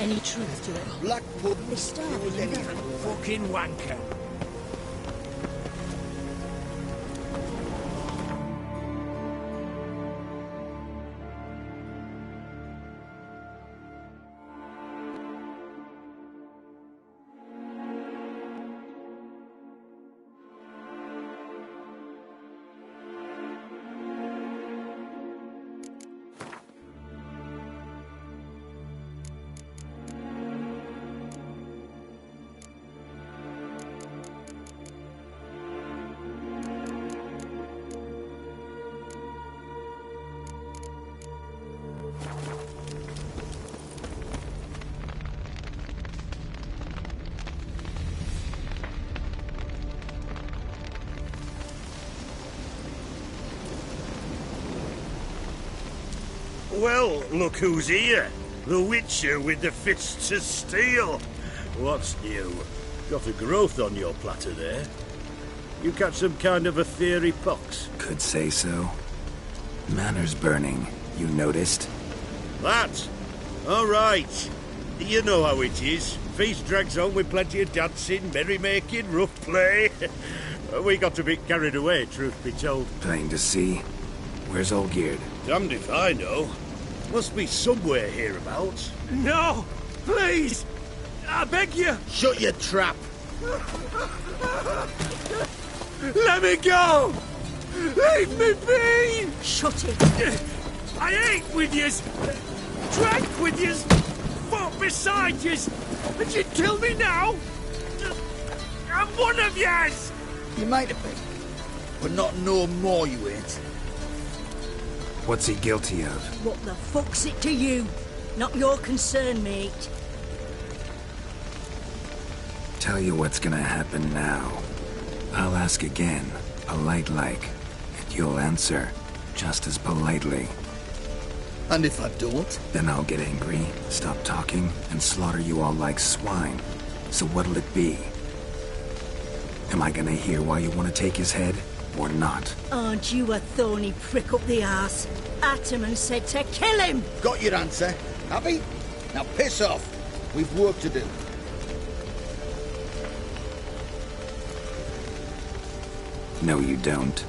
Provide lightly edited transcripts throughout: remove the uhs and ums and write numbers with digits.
any truth to it. Blackpool They starve was in anything. there. Fucking wanker. Well, look who's here. The Witcher with the fists of steel. What's new? Got a growth on your platter there. You catch some kind of a theory pox? Could say so. Manor's burning, you noticed? That? All right. You know how it is. Feast drags on with plenty of dancing, merrymaking, rough play. We got a bit carried away, truth be told. Plain to see. Where's Olgierd? Damned if I know. Must be somewhere hereabouts. No! Please! I beg you! Shut your trap! Let me go! Leave me be! Shut it. I ate with yous! Drank with yous! Fought beside yous! And you kill me now? I'm one of yous! You might have been, but not no more you ain't. What's he guilty of? What the fuck's it to you? Not your concern, mate. Tell you what's gonna happen now. I'll ask again, polite-like, and you'll answer, just as politely. And if I don't? Then I'll get angry, stop talking, and slaughter you all like swine. So what'll it be? Am I gonna hear why you want to take his head, or not? Aren't you a thorny prick up the arse? Ataman said to kill him! Got your answer. Happy? Now piss off. We've work to do. No, you don't.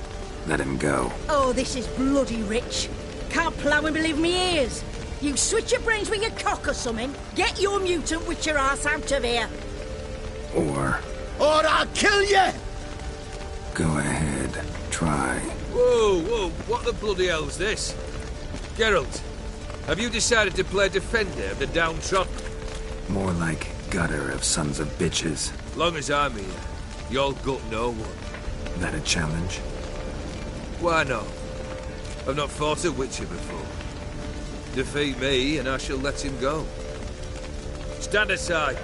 Let him go. Oh, this is bloody rich. Can't plough and believe me ears. You switch your brains with your cock or something. Get your mutant witcher ass out of here. Or I'll kill you! go ahead, try. Whoa, whoa, what the bloody hell's this? Geralt, have you decided to play defender of the downtrodden? More like gutter of sons of bitches. Long as I'm here, you'll gut no one. That a challenge? Why not? I've not fought a Witcher before. Defeat me and I shall let him go. Stand aside.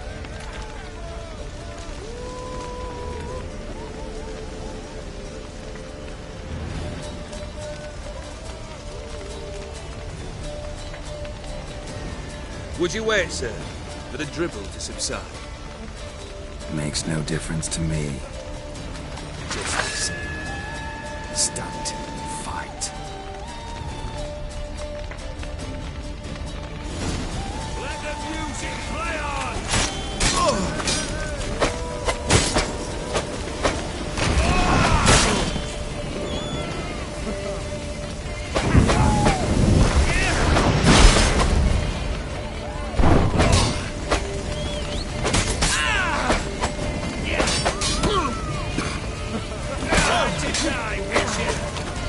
Would you wait, sir, for the dribble to subside? Makes no difference to me. Just listen. Stunt. Fight. Let the music play on! Die, Witcher!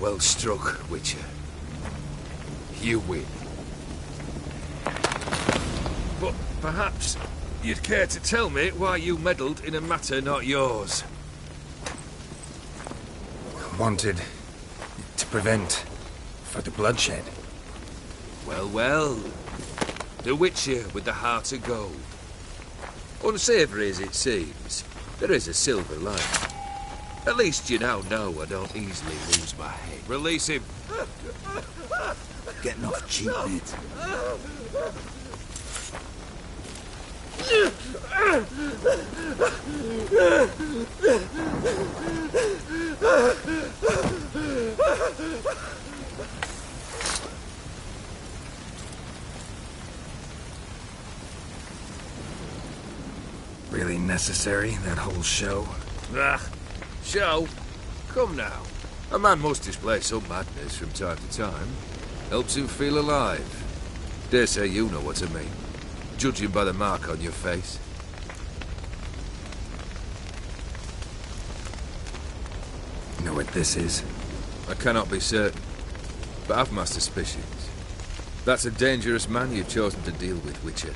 Well struck, Witcher. You win. But perhaps you'd care to tell me why you meddled in a matter not yours. Wanted to prevent further bloodshed. Well, well. The Witcher with the heart of gold. Unsavoury as it seems, there is a silver lining. At least you now know I don't easily lose my head. Release him. Getting off cheap, mate. Really necessary, that whole show? Ah, show? Come now. A man must display some madness from time to time. Helps him feel alive. Dare say you know what I mean. Judging by the mark on your face. You know what this is? I cannot be certain, but I've my suspicions. That's a dangerous man you've chosen to deal with, Witcher.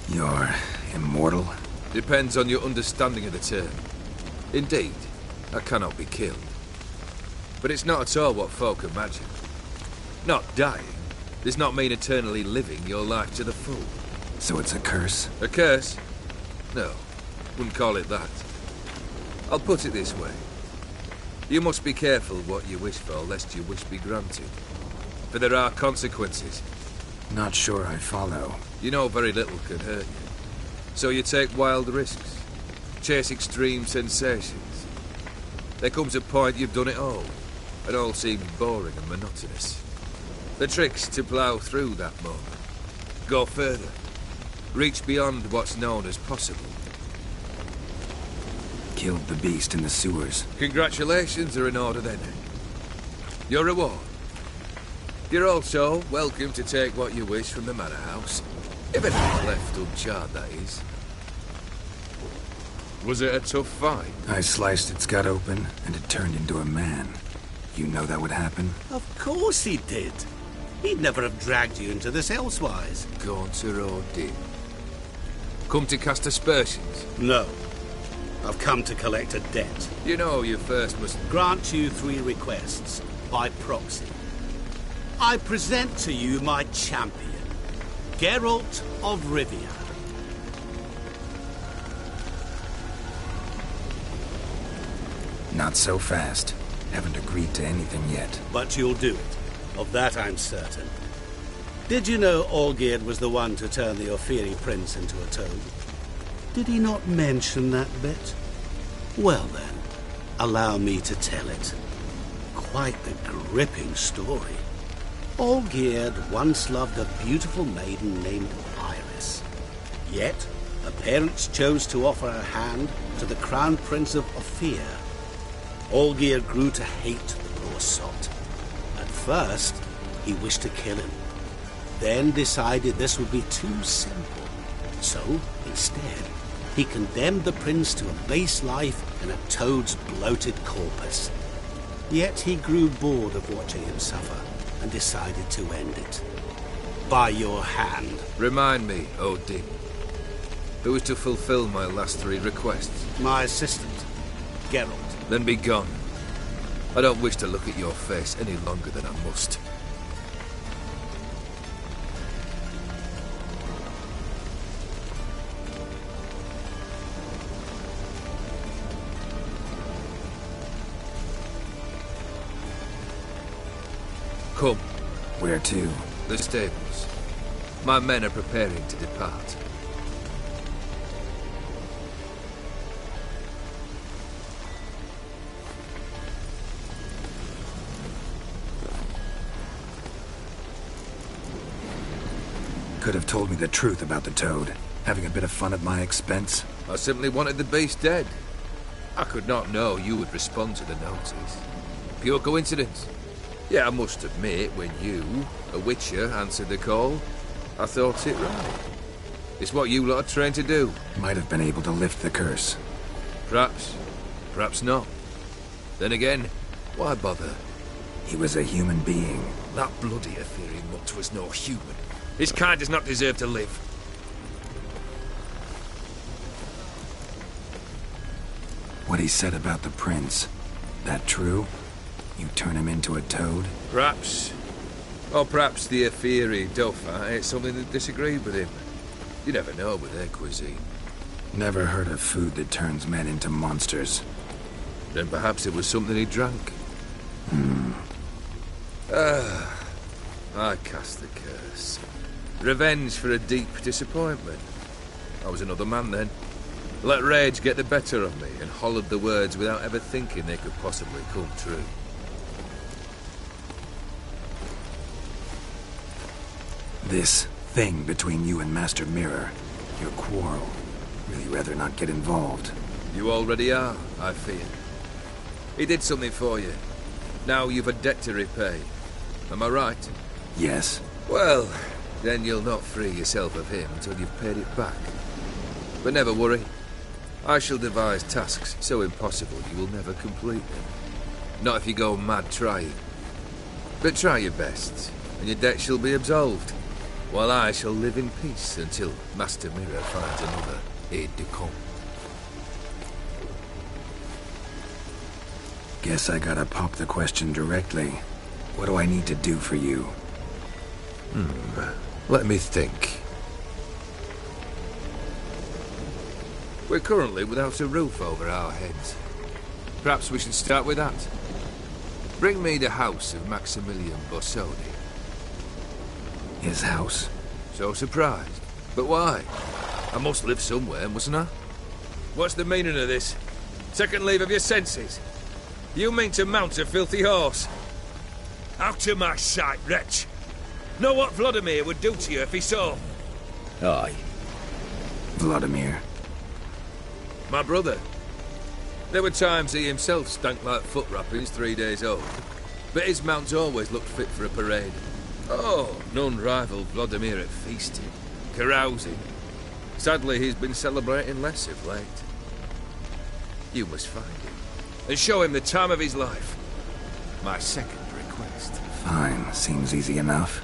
You're immortal? Depends on your understanding of the term. Indeed, I cannot be killed. But it's not at all what folk imagine. Not dying does not mean eternally living your life to the full. So it's a curse? A curse? No, wouldn't call it that. I'll put it this way. You must be careful what you wish for, lest your wish be granted. For there are consequences. Not sure I follow. You know very little can hurt you. So you take wild risks. Chase extreme sensations. There comes a point you've done it all. It all seems boring and monotonous. The trick's to plough through that moment. Go further. Reach beyond what's known as possible. Killed the beast in the sewers. Congratulations are in order then. Your reward. You're also welcome to take what you wish from the manor house. If anything's left uncharred, that is. Was it a tough fight? I sliced its gut open, and it turned into a man. You know that would happen? Of course he did. He'd never have dragged you into this elsewise. Gaunter or did. Come to cast aspersions? No. I've come to collect a debt. You know you first must... Grant you 3 requests, by proxy. I present to you my champion, Geralt of Rivia. Not so fast. Haven't agreed to anything yet. But you'll do it. Of that I'm certain. Did you know Olgierd was the one to turn the Ophiri prince into a toad? Did he not mention that bit? Well then, allow me to tell it. Quite the gripping story. Olgierd once loved a beautiful maiden named Iris. Yet, her parents chose to offer her hand to the Crown Prince of Ophir. Olgierd grew to hate the poor sot. At first, he wished to kill him. Then decided this would be too simple. So, instead, he condemned the prince to a base life in a toad's bloated corpus. Yet he grew bored of watching him suffer and decided to end it. By your hand. Remind me, Odin. Who is to fulfill my last 3 requests? My assistant, Geralt. Then be gone. I don't wish to look at your face any longer than I must. Come. Where to? The stables. My men are preparing to depart. Could have told me the truth about the toad. Having a bit of fun at my expense. I simply wanted the beast dead. I could not know you would respond to the notice. Pure coincidence. Yeah, I must admit, when you, a Witcher, answered the call, I thought it right. It's what you lot are trained to do. Might have been able to lift the curse. Perhaps. Perhaps not. Then again, why bother? He was a human being. That bloody Aetheri mutt was no human. His kind does not deserve to live. What he said about the prince, that true? You turn him into a toad? Perhaps. Or perhaps the Aetheri Dauphin ate something that disagreed with him. You never know with their cuisine. Never heard of food that turns men into monsters. Then perhaps it was something he drank. I cast the curse. Revenge for a deep disappointment. I was another man then. Let rage get the better of me and hollered the words without ever thinking they could possibly come true. This thing between you and Master Mirror, your quarrel, really rather not get involved. You already are, I fear. He did something for you. Now you've a debt to repay. Am I right? Yes. Well, then you'll not free yourself of him until you've paid it back. But never worry. I shall devise tasks so impossible you will never complete them. Not if you go mad trying. But try your best, and your debt shall be absolved, while I shall live in peace until Master Mirror finds another aide-de-camp. Guess I gotta pop the question directly. What do I need to do for you? Let me think. We're currently without a roof over our heads. Perhaps we should start with that. Bring me the house of Maximilian Borsodi. His house? So surprised. But why? I must live somewhere, mustn't I? What's the meaning of this? Second leave of your senses? You mean to mount a filthy horse? Out of my sight, wretch! Know what Vladimir would do to you if he saw? Aye. Vladimir. My brother. There were times he himself stank like foot wrappings 3 days old. But his mount always looked fit for a parade. Oh, none rivaled Vladimir at feasting, carousing. Sadly, he's been celebrating less of late. You must find him, and show him the time of his life. My second request. Fine, seems easy enough.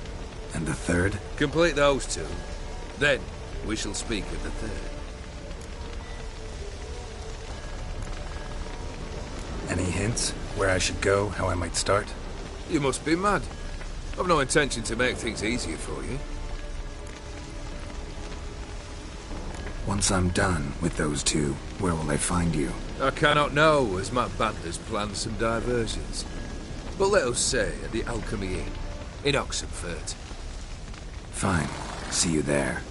And the third? Complete those two. Then, we shall speak of the third. Any hints? Where I should go, how I might start? You must be mad. I've no intention to make things easier for you. Once I'm done with those two, where will I find you? I cannot know, as my band has planned some diversions. But let us say at the Alchemy Inn, in Oxenfurt. Fine. See you there.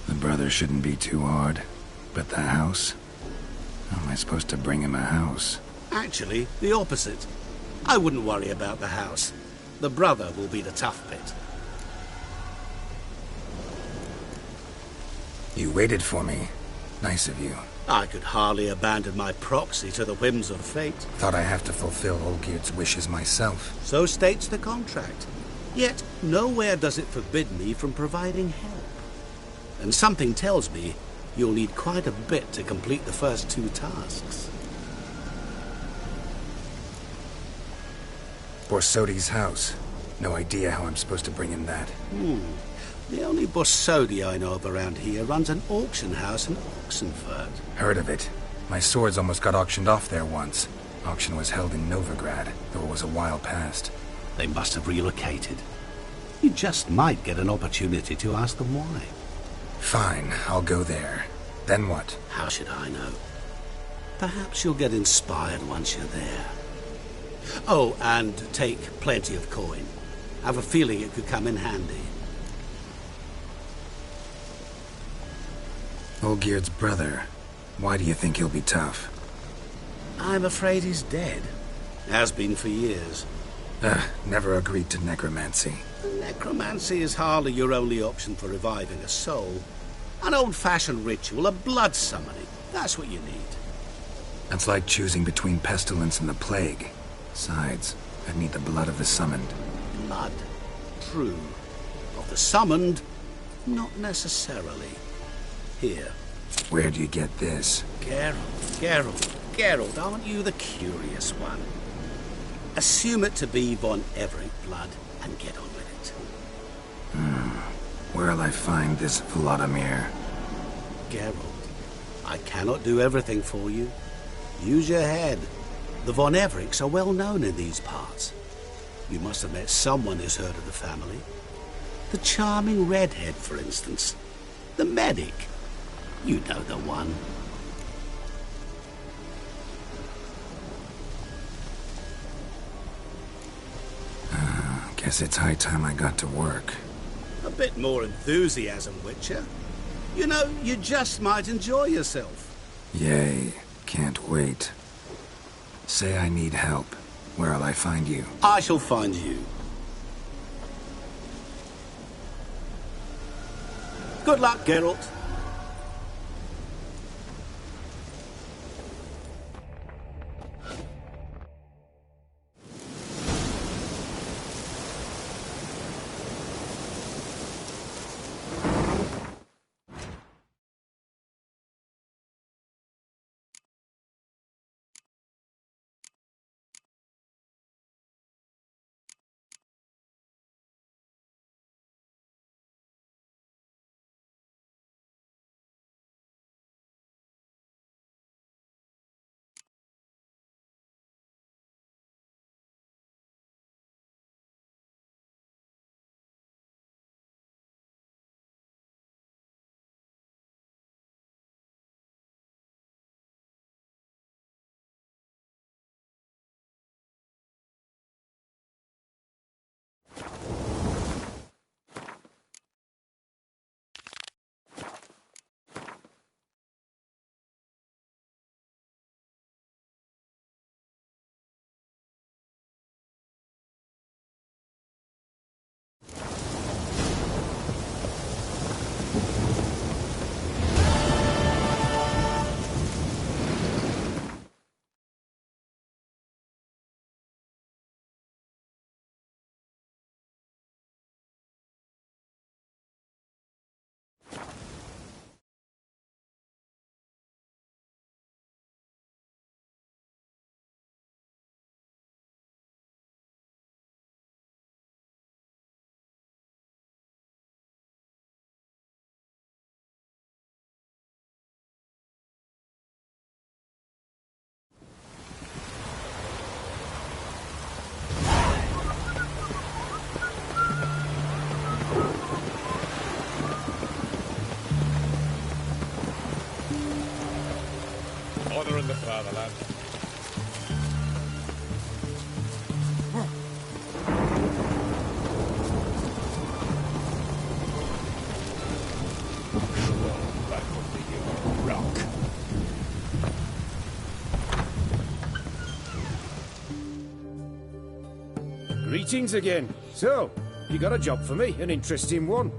The brother shouldn't be too hard. But the house? How am I supposed to bring him a house? Actually, the opposite. I wouldn't worry about the house. The brother will be the tough bit. You waited for me. Nice of you. I could hardly abandon my proxy to the whims of fate. Thought I have to fulfill Olgierd's wishes myself. So states the contract. Yet, nowhere does it forbid me from providing help. And something tells me you'll need quite a bit to complete the first two tasks. Borsodi's house. No idea how I'm supposed to bring him that. The only Borsodi I know of around here runs an auction house in Oxenfurt. Heard of it. My swords almost got auctioned off there once. Auction was held in Novigrad, though it was a while past. They must have relocated. You just might get an opportunity to ask them why. Fine, I'll go there. Then what? How should I know? Perhaps you'll get inspired once you're there. Oh, and take plenty of coin. I have a feeling it could come in handy. Olgierd's brother. Why do you think he'll be tough? I'm afraid he's dead. Has been for years. Never agreed to necromancy. Necromancy is hardly your only option for reviving a soul. An old-fashioned ritual, a blood summoning. That's what you need. That's like choosing between pestilence and the plague. Besides, I'd need the blood of the summoned. Blood. True. Of the summoned, not necessarily. Here. Where'd you get this? Geralt, aren't you the curious one? Assume it to be Von Everett blood and get on with it. Where'll I find this Vladimir? Geralt, I cannot do everything for you. Use your head. The Von Evericks are well known in these parts. You must have met someone who's heard of the family. The charming redhead, for instance. The medic. You know the one. Guess it's high time I got to work. A bit more enthusiasm, Witcher. You know, you just might enjoy yourself. Yay. Can't wait. Say I need help. Where'll I find you? I shall find you. Good luck, Geralt. Honor in the fatherland. That would be your rock. Greetings again. So, you got a job for me, an interesting one.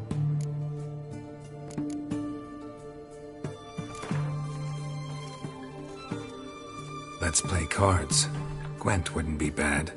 Let's play cards. Gwent wouldn't be bad.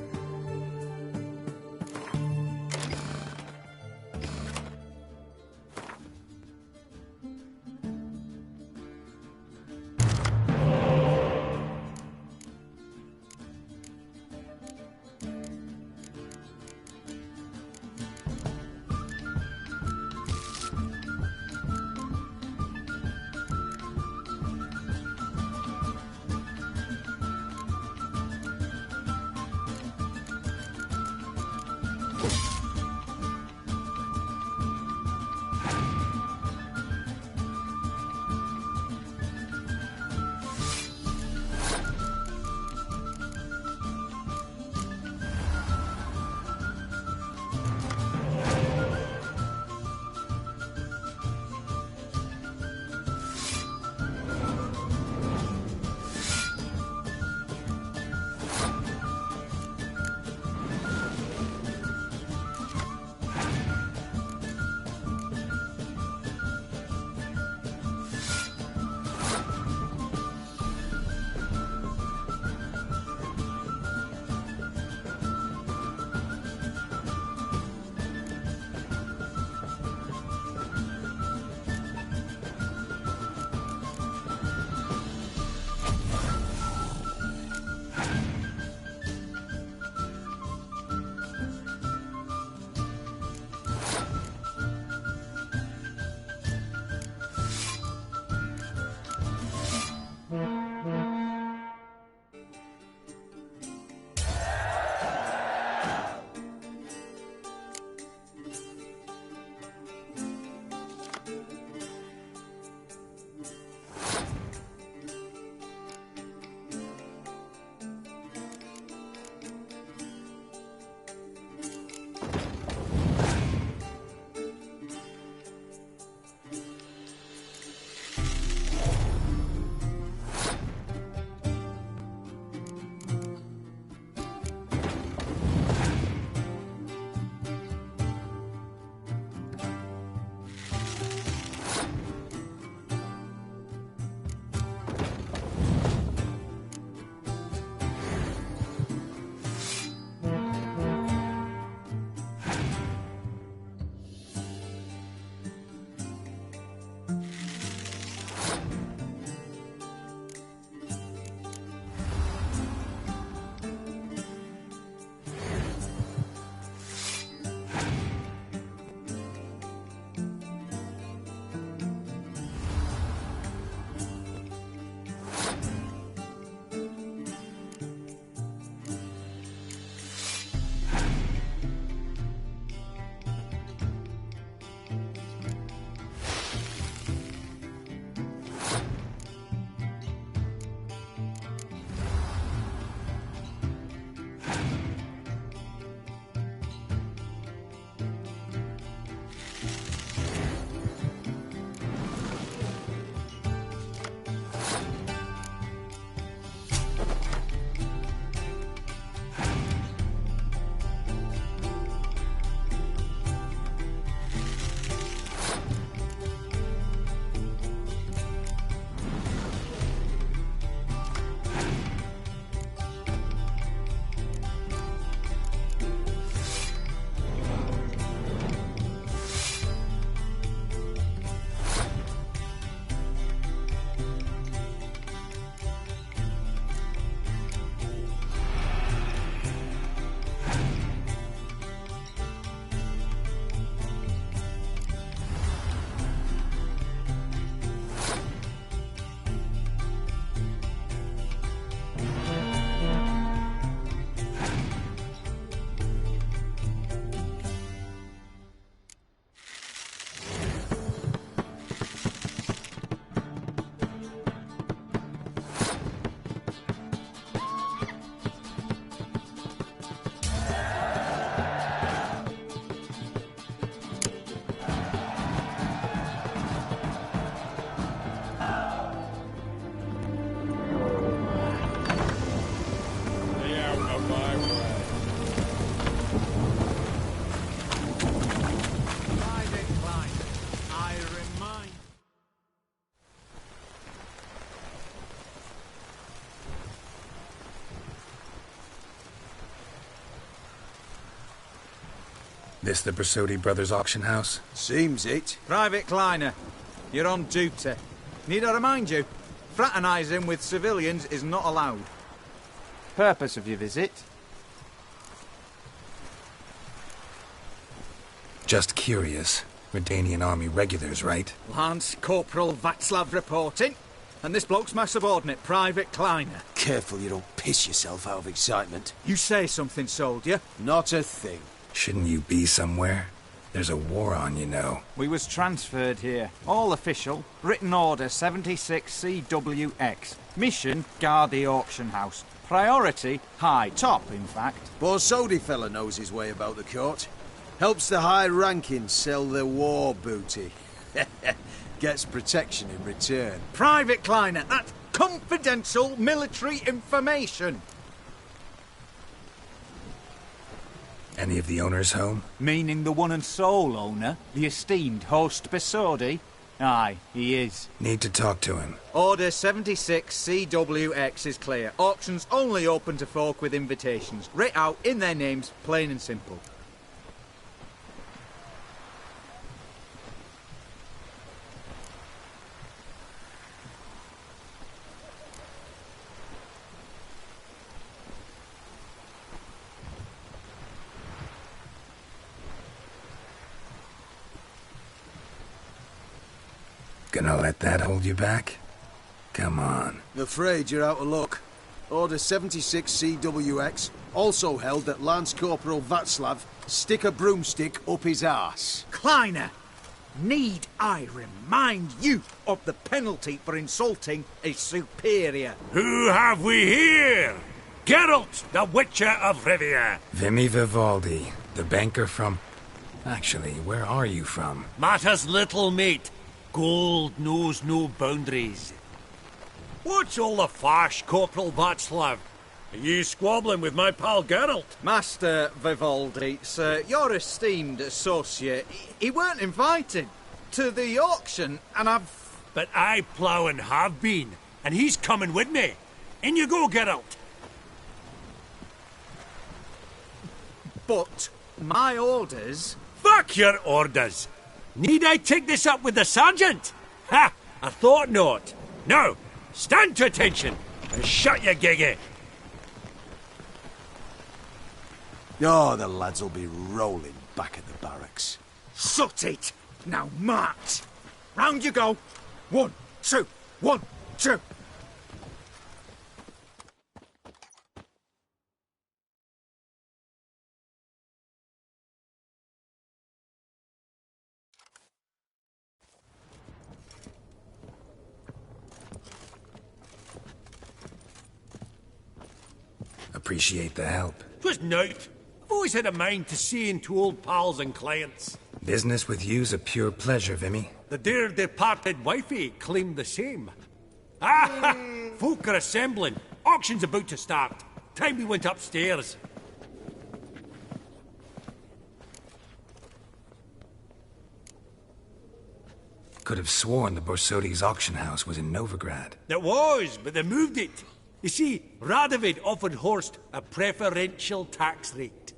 This the Bersodi Brothers auction house? Seems it. Private Kleiner, you're on duty. Need I remind you, fraternising with civilians is not allowed. Purpose of your visit? Just curious. Redanian army regulars, right? Lance Corporal Václav reporting. And this bloke's my subordinate, Private Kleiner. Careful you don't piss yourself out of excitement. You say something, soldier? Not a thing. Shouldn't you be somewhere? There's a war on, you know. We was transferred here. All official. Written order 76 CWX. Mission, guard the auction house. Priority, high. Top, in fact. Borsodi fella knows his way about the court. Helps the high-rankings sell their war booty. Gets protection in return. Private Kleiner, that's confidential military information. Any of the owners home? Meaning the one and sole owner, the esteemed host Bersodi? Aye, he is. Need to talk to him. Order 76 CWX is clear. Auctions only open to folk with invitations. Writ out in their names, plain and simple. Gonna let that hold you back? Come on. Afraid you're out of luck. Order 76 CWX also held that Lance Corporal Václav stick a broomstick up his arse. Kleiner, need I remind you of the penalty for insulting a superior? Who have we here? Geralt, the Witcher of Rivia. Vimy Vivaldi, the banker from... Actually, where are you from? Matters little, mate. Gold knows no boundaries. What's all the fash, Corporal Václav? Are you squabbling with my pal Geralt? Master Vivaldi, sir, your esteemed associate, he weren't invited to the auction, and I've... But I plough and have been, and he's coming with me. In you go, Geralt. But my orders... Fuck your orders. Need I take this up with the sergeant? Ha! I thought not. Now, stand to attention and shut your giggy. Oh, the lads will be rolling back at the barracks. Shut it! Now march! Round you go! 1, 2, 1, 2! Appreciate the help. 'Twas nought. I've always had a mind to see into old pals and clients. Business with you's a pure pleasure, Vimy. The dear departed wifey claimed the same. Ah! Folk are assembling. Auction's about to start. Time we went upstairs. Could have sworn the Borsodi's auction house was in Novigrad. It was, but they moved it. You see, Radovid offered Horst a preferential tax rate.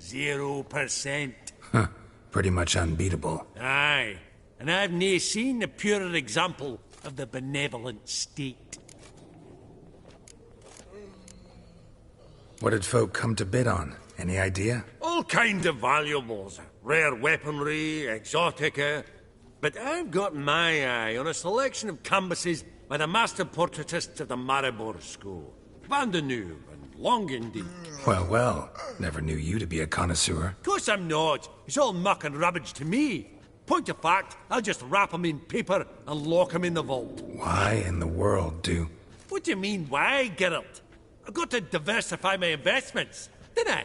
0%. Huh. Pretty much unbeatable. Aye. And I've nae seen a purer example of the benevolent state. What did folk come to bid on? Any idea? All kinds of valuables. Rare weaponry, exotica. But I've got my eye on a selection of canvases by the master portraitists of the Maribor School. Van de Neuve and Longindy. Well, well. Never knew you to be a connoisseur. Of course I'm not. It's all muck and rubbish to me. Point of fact, I'll just wrap 'em in paper and lock 'em in the vault. Why in the world do... What do you mean, why, Geralt? I've got to diversify my investments, didn't I?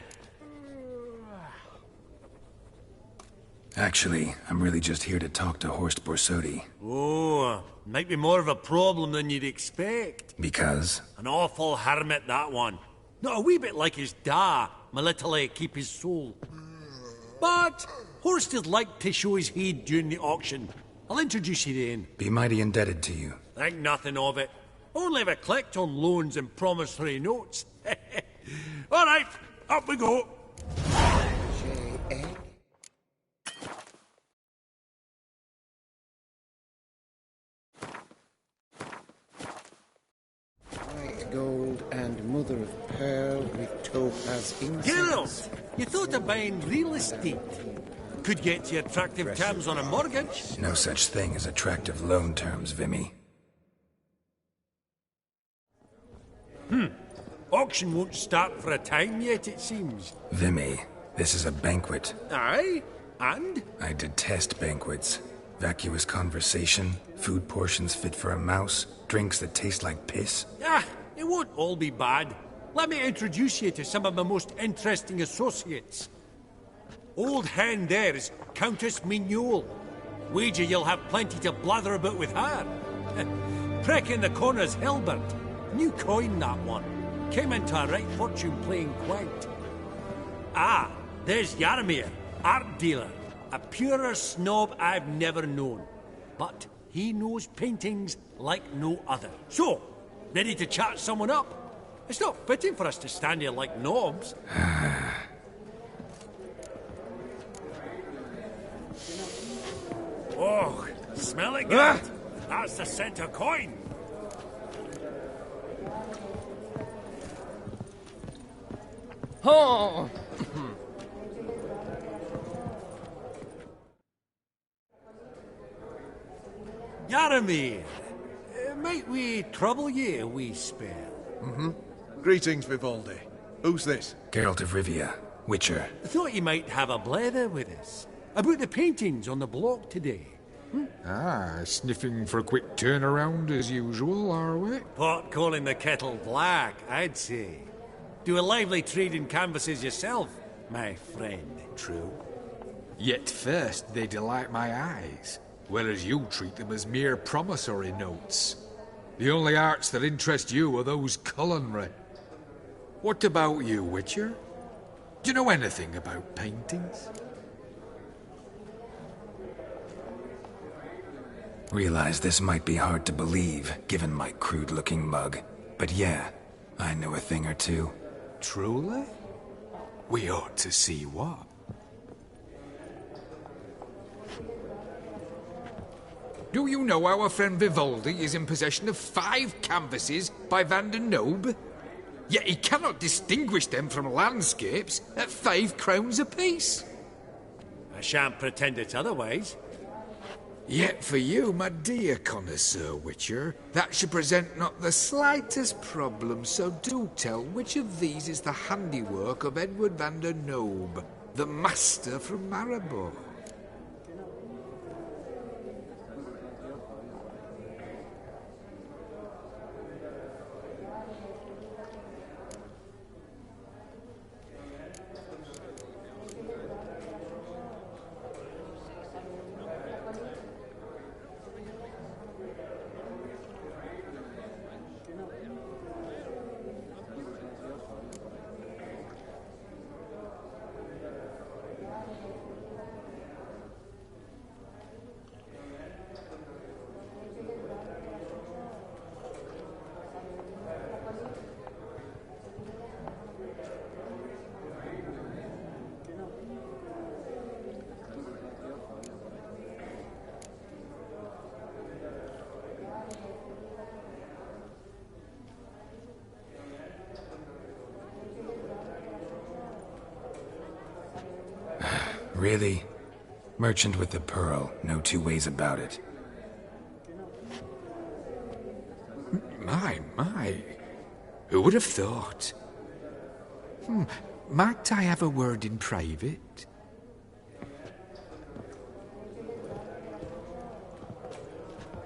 Actually, I'm really just here to talk to Horst Borsodi. Oh, might be more of a problem than you'd expect. Because? An awful hermit, that one. Not a wee bit like his da, my little keep his soul. But Horst is like to show his head during the auction. I'll introduce you then. Be mighty indebted to you. Think nothing of it. Only if I collect on loans and promissory notes. All right, up we go. mother of pearl with topaz incense. Geralt, you thought of buying real estate. Could get you attractive terms on a mortgage. No such thing as attractive loan terms, Vimy. Auction won't start for a time yet, it seems. Vimy, this is a banquet. Aye? And? I detest banquets. Vacuous conversation, food portions fit for a mouse, drinks that taste like piss. Ah, it won't all be bad. Let me introduce you to some of my most interesting associates. Old hen there is Countess Mignole. Wager you'll have plenty to blather about with her. Prick in the corner's Hilbert. New coin, that one. Came into a right fortune playing quite. Ah, there's Yarmir, art dealer. A purer snob I've never known. But he knows paintings like no other. So, ready to chat someone up? It's not fitting for us to stand here like knobs. Oh, smell it good. That's the scent of coin. Oh! Yaramir, might we trouble ye a wee spell? Greetings, Vivaldi. Who's this? Geralt of Rivia, Witcher. Thought you might have a blether with us. About the paintings on the block today. Ah, sniffing for a quick turnaround as usual, are we? Pot calling the kettle black, I'd say. Do a lively trade in canvases yourself, my friend. True. Yet first they delight my eyes, whereas you treat them as mere promissory notes. The only arts that interest you are those culinary. What about you, Witcher? Do you know anything about paintings? Realize this might be hard to believe, given my crude-looking mug. But yeah, I know a thing or two. Truly? We ought to see what. Do you know our friend Vivaldi is in possession of 5 canvases by Van der Nobe? Yet he cannot distinguish them from landscapes at 5 crowns apiece. I shan't pretend it's otherwise. Yet for you, my dear connoisseur Witcher, that should present not the slightest problem, so do tell which of these is the handiwork of Edward van der Nobe, the master from Maribor. Really? Merchant with the pearl, no two ways about it. My. Who would have thought? Might I have a word in private?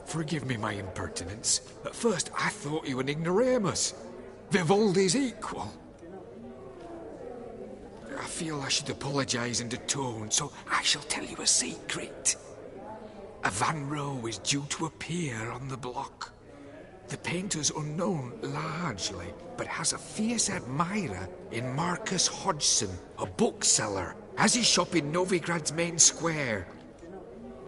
Forgive me my impertinence. At first I thought you an ignoramus. Vivaldi's equal. I feel I should apologise and atone, so I shall tell you a secret. A Van Rowe is due to appear on the block. The painter's unknown, largely, but has a fierce admirer in Marcus Hodgson, a bookseller, has his shop in Novigrad's main square.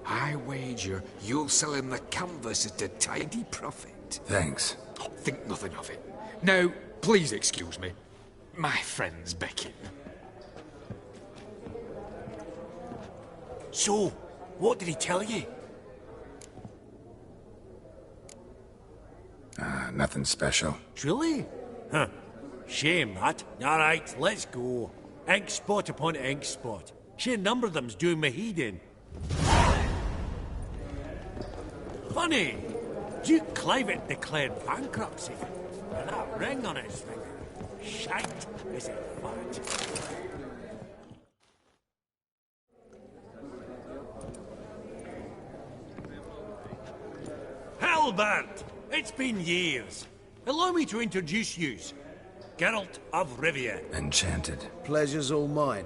I wager you'll sell him the canvas at a tidy profit. Thanks. Oh, think nothing of it. Now, please excuse me. My friend's becking. So, what did he tell you? Nothing special. Truly? Huh. Shame that. All right, let's go. Ink spot upon ink spot. Sheer number of them's doing me heed in. Funny, Duke Clivet declared bankruptcy. And that ring on his finger. Shite, is it fat? Halbert! It's been years. Allow me to introduce yous. Geralt of Rivia. Enchanted. Pleasure's all mine.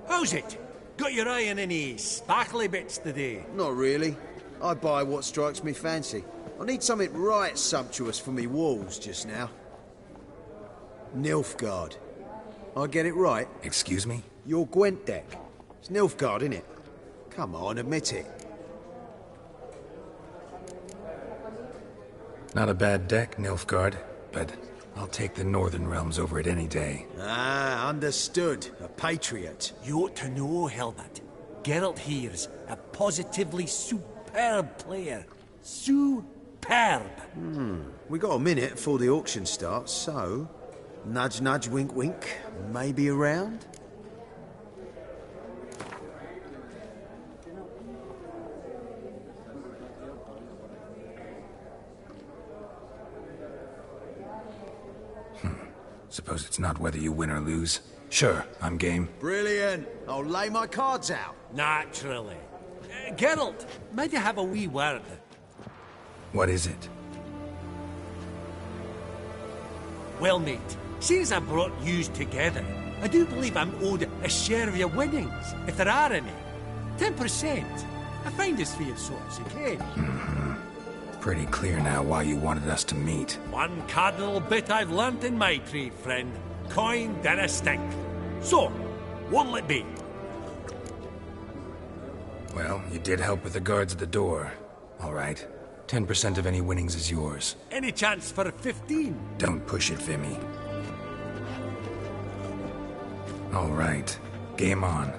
How's it? Got your eye on any sparkly bits today? Not really. I buy what strikes me fancy. I need something right sumptuous for me walls just now. Nilfgaard. I get it right? Excuse me? Your Gwent deck. It's Nilfgaard, innit? Come on, admit it. Not a bad deck, Nilfgaard, but I'll take the Northern Realms over it any day. Ah, understood. A patriot. You ought to know, Helmut. Geralt here's a positively superb player. Superb. We got a minute before the auction starts, so... Nudge, nudge, wink, wink. Maybe around? Suppose it's not whether you win or lose. Sure, I'm game. Brilliant. I'll lay my cards out. Naturally. Geralt, might you have a wee word? What is it? Well, mate, seeing as I brought yous together, I do believe I'm owed a share of your winnings, if there are any. 10%. I find this for your sorts, okay? Pretty clear now why you wanted us to meet. One cardinal bit I've learnt in my trade, friend. Coin dinna stink. So, what'll it be? Well, you did help with the guards at the door. All right. 10% of any winnings is yours. Any chance for 15? Don't push it, Vimy. All right. Game on.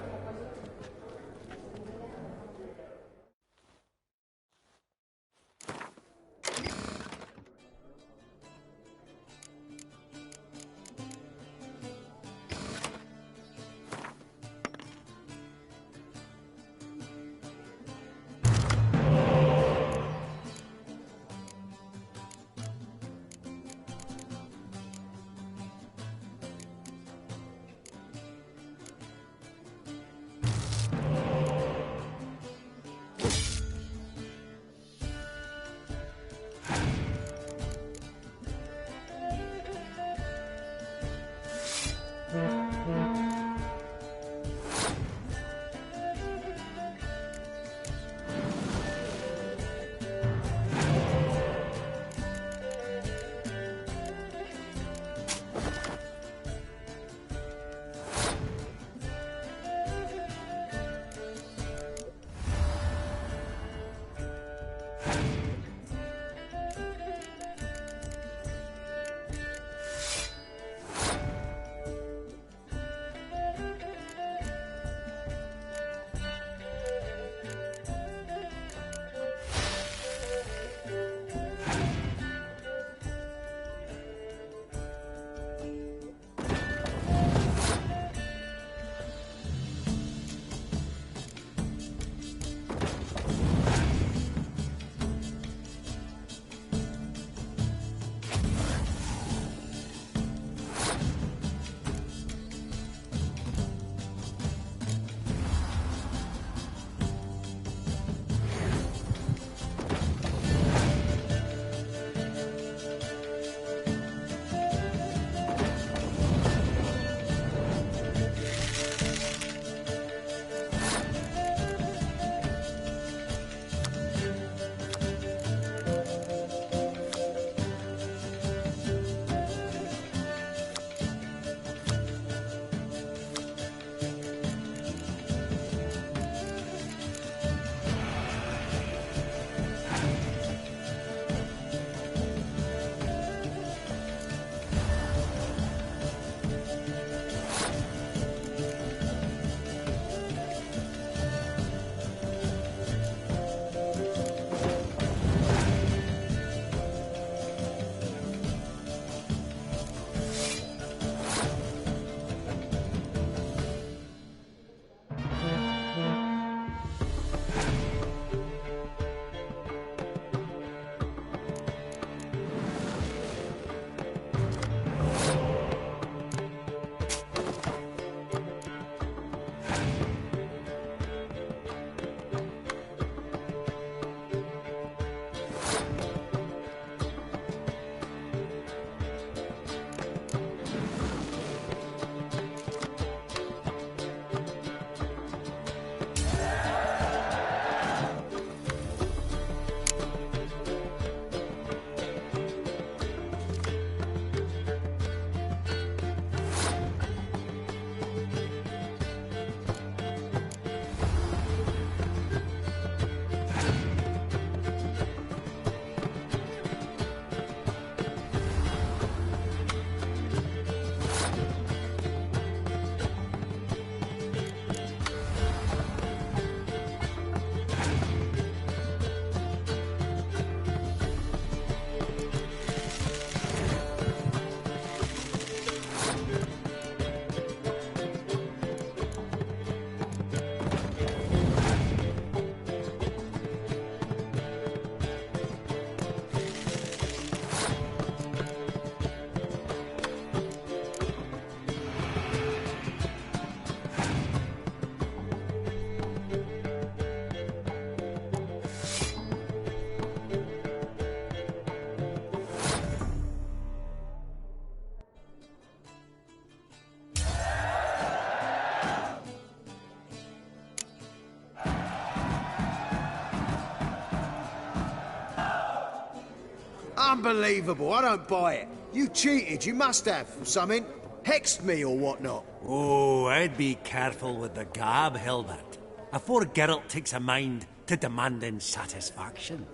Unbelievable, I don't buy it. You cheated, you must have, or something. Hexed me or whatnot. Oh, I'd be careful with the gab, Hilbert, afore Geralt takes a mind to demanding satisfaction.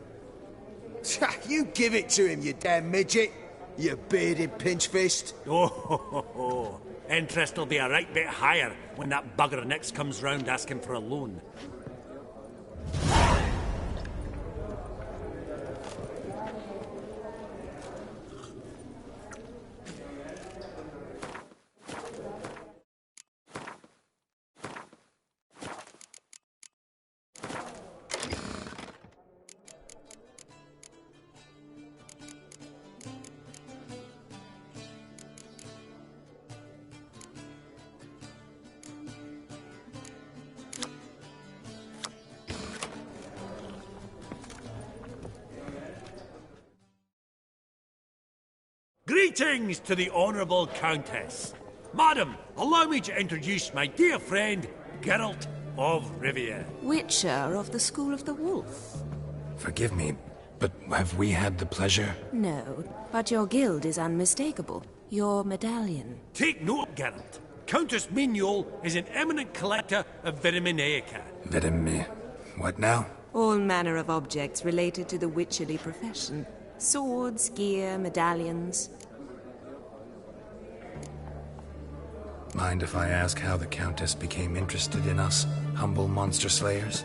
You give it to him, you damn midget. You bearded pinchfist. Oh, interest will be a right bit higher when that bugger next comes round asking for a loan. Greetings to the Honourable Countess. Madam, allow me to introduce my dear friend, Geralt of Rivia. Witcher of the School of the Wolf. Forgive me, but have we had the pleasure? No, but your guild is unmistakable. Your medallion. Take note, Geralt. Countess Mignol is an eminent collector of Vitaminaica. What now? All manner of objects related to the witcherly profession. Swords, gear, medallions. Mind if I ask how the Countess became interested in us, humble monster slayers?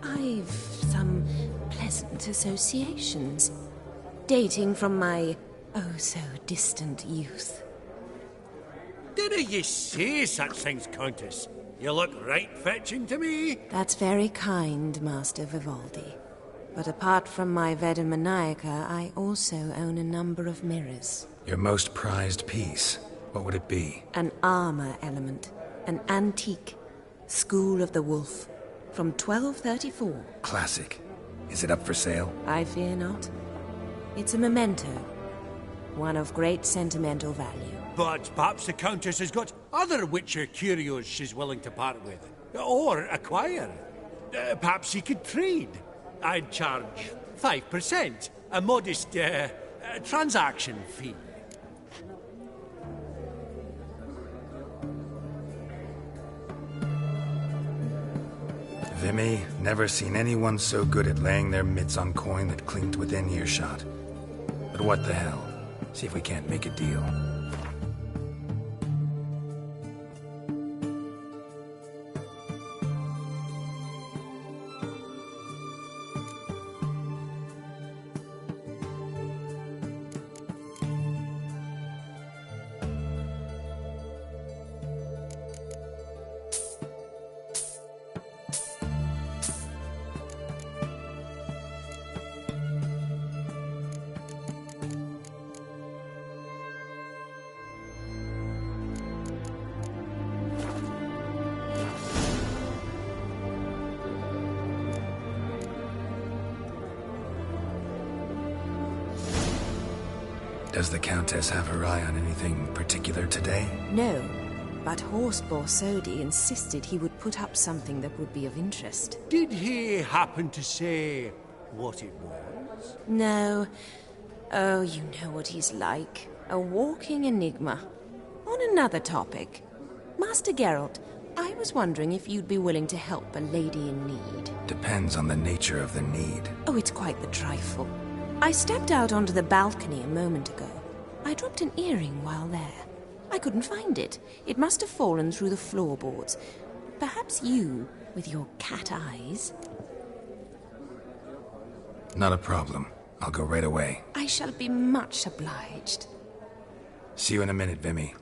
I've some pleasant associations, dating from my oh-so-distant youth. Dinna ye say such things, Countess? You look right fetching to me. That's very kind, Master Vivaldi. But apart from my Vitaminaica, I also own a number of mirrors. Your most prized piece, what would it be? An armor element. An antique. School of the Wolf. From 1234. Classic. Is it up for sale? I fear not. It's a memento. One of great sentimental value. But perhaps the Countess has got other Witcher curios she's willing to part with. Or acquire. Perhaps you could trade. I'd charge 5%, a modest transaction fee. Vimy, never seen anyone so good at laying their mitts on coin that clinked within earshot. But what the hell? See if we can't make a deal. Does the Countess have her eye on anything particular today? No, but Horst Borsodi insisted he would put up something that would be of interest. Did he happen to say what it was? No. Oh, you know what he's like. A walking enigma. On another topic. Master Geralt, I was wondering if you'd be willing to help a lady in need. Depends on the nature of the need. Oh, it's quite the trifle. I stepped out onto the balcony a moment ago. I dropped an earring while there. I couldn't find it. It must have fallen through the floorboards. Perhaps you, with your cat eyes... Not a problem. I'll go right away. I shall be much obliged. See you in a minute, Vimy.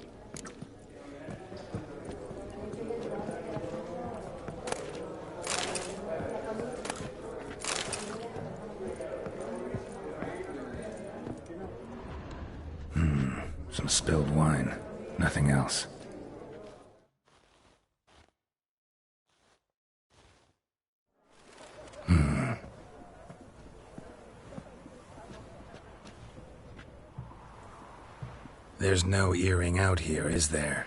Some spilled wine. Nothing else. There's no earring out here, is there?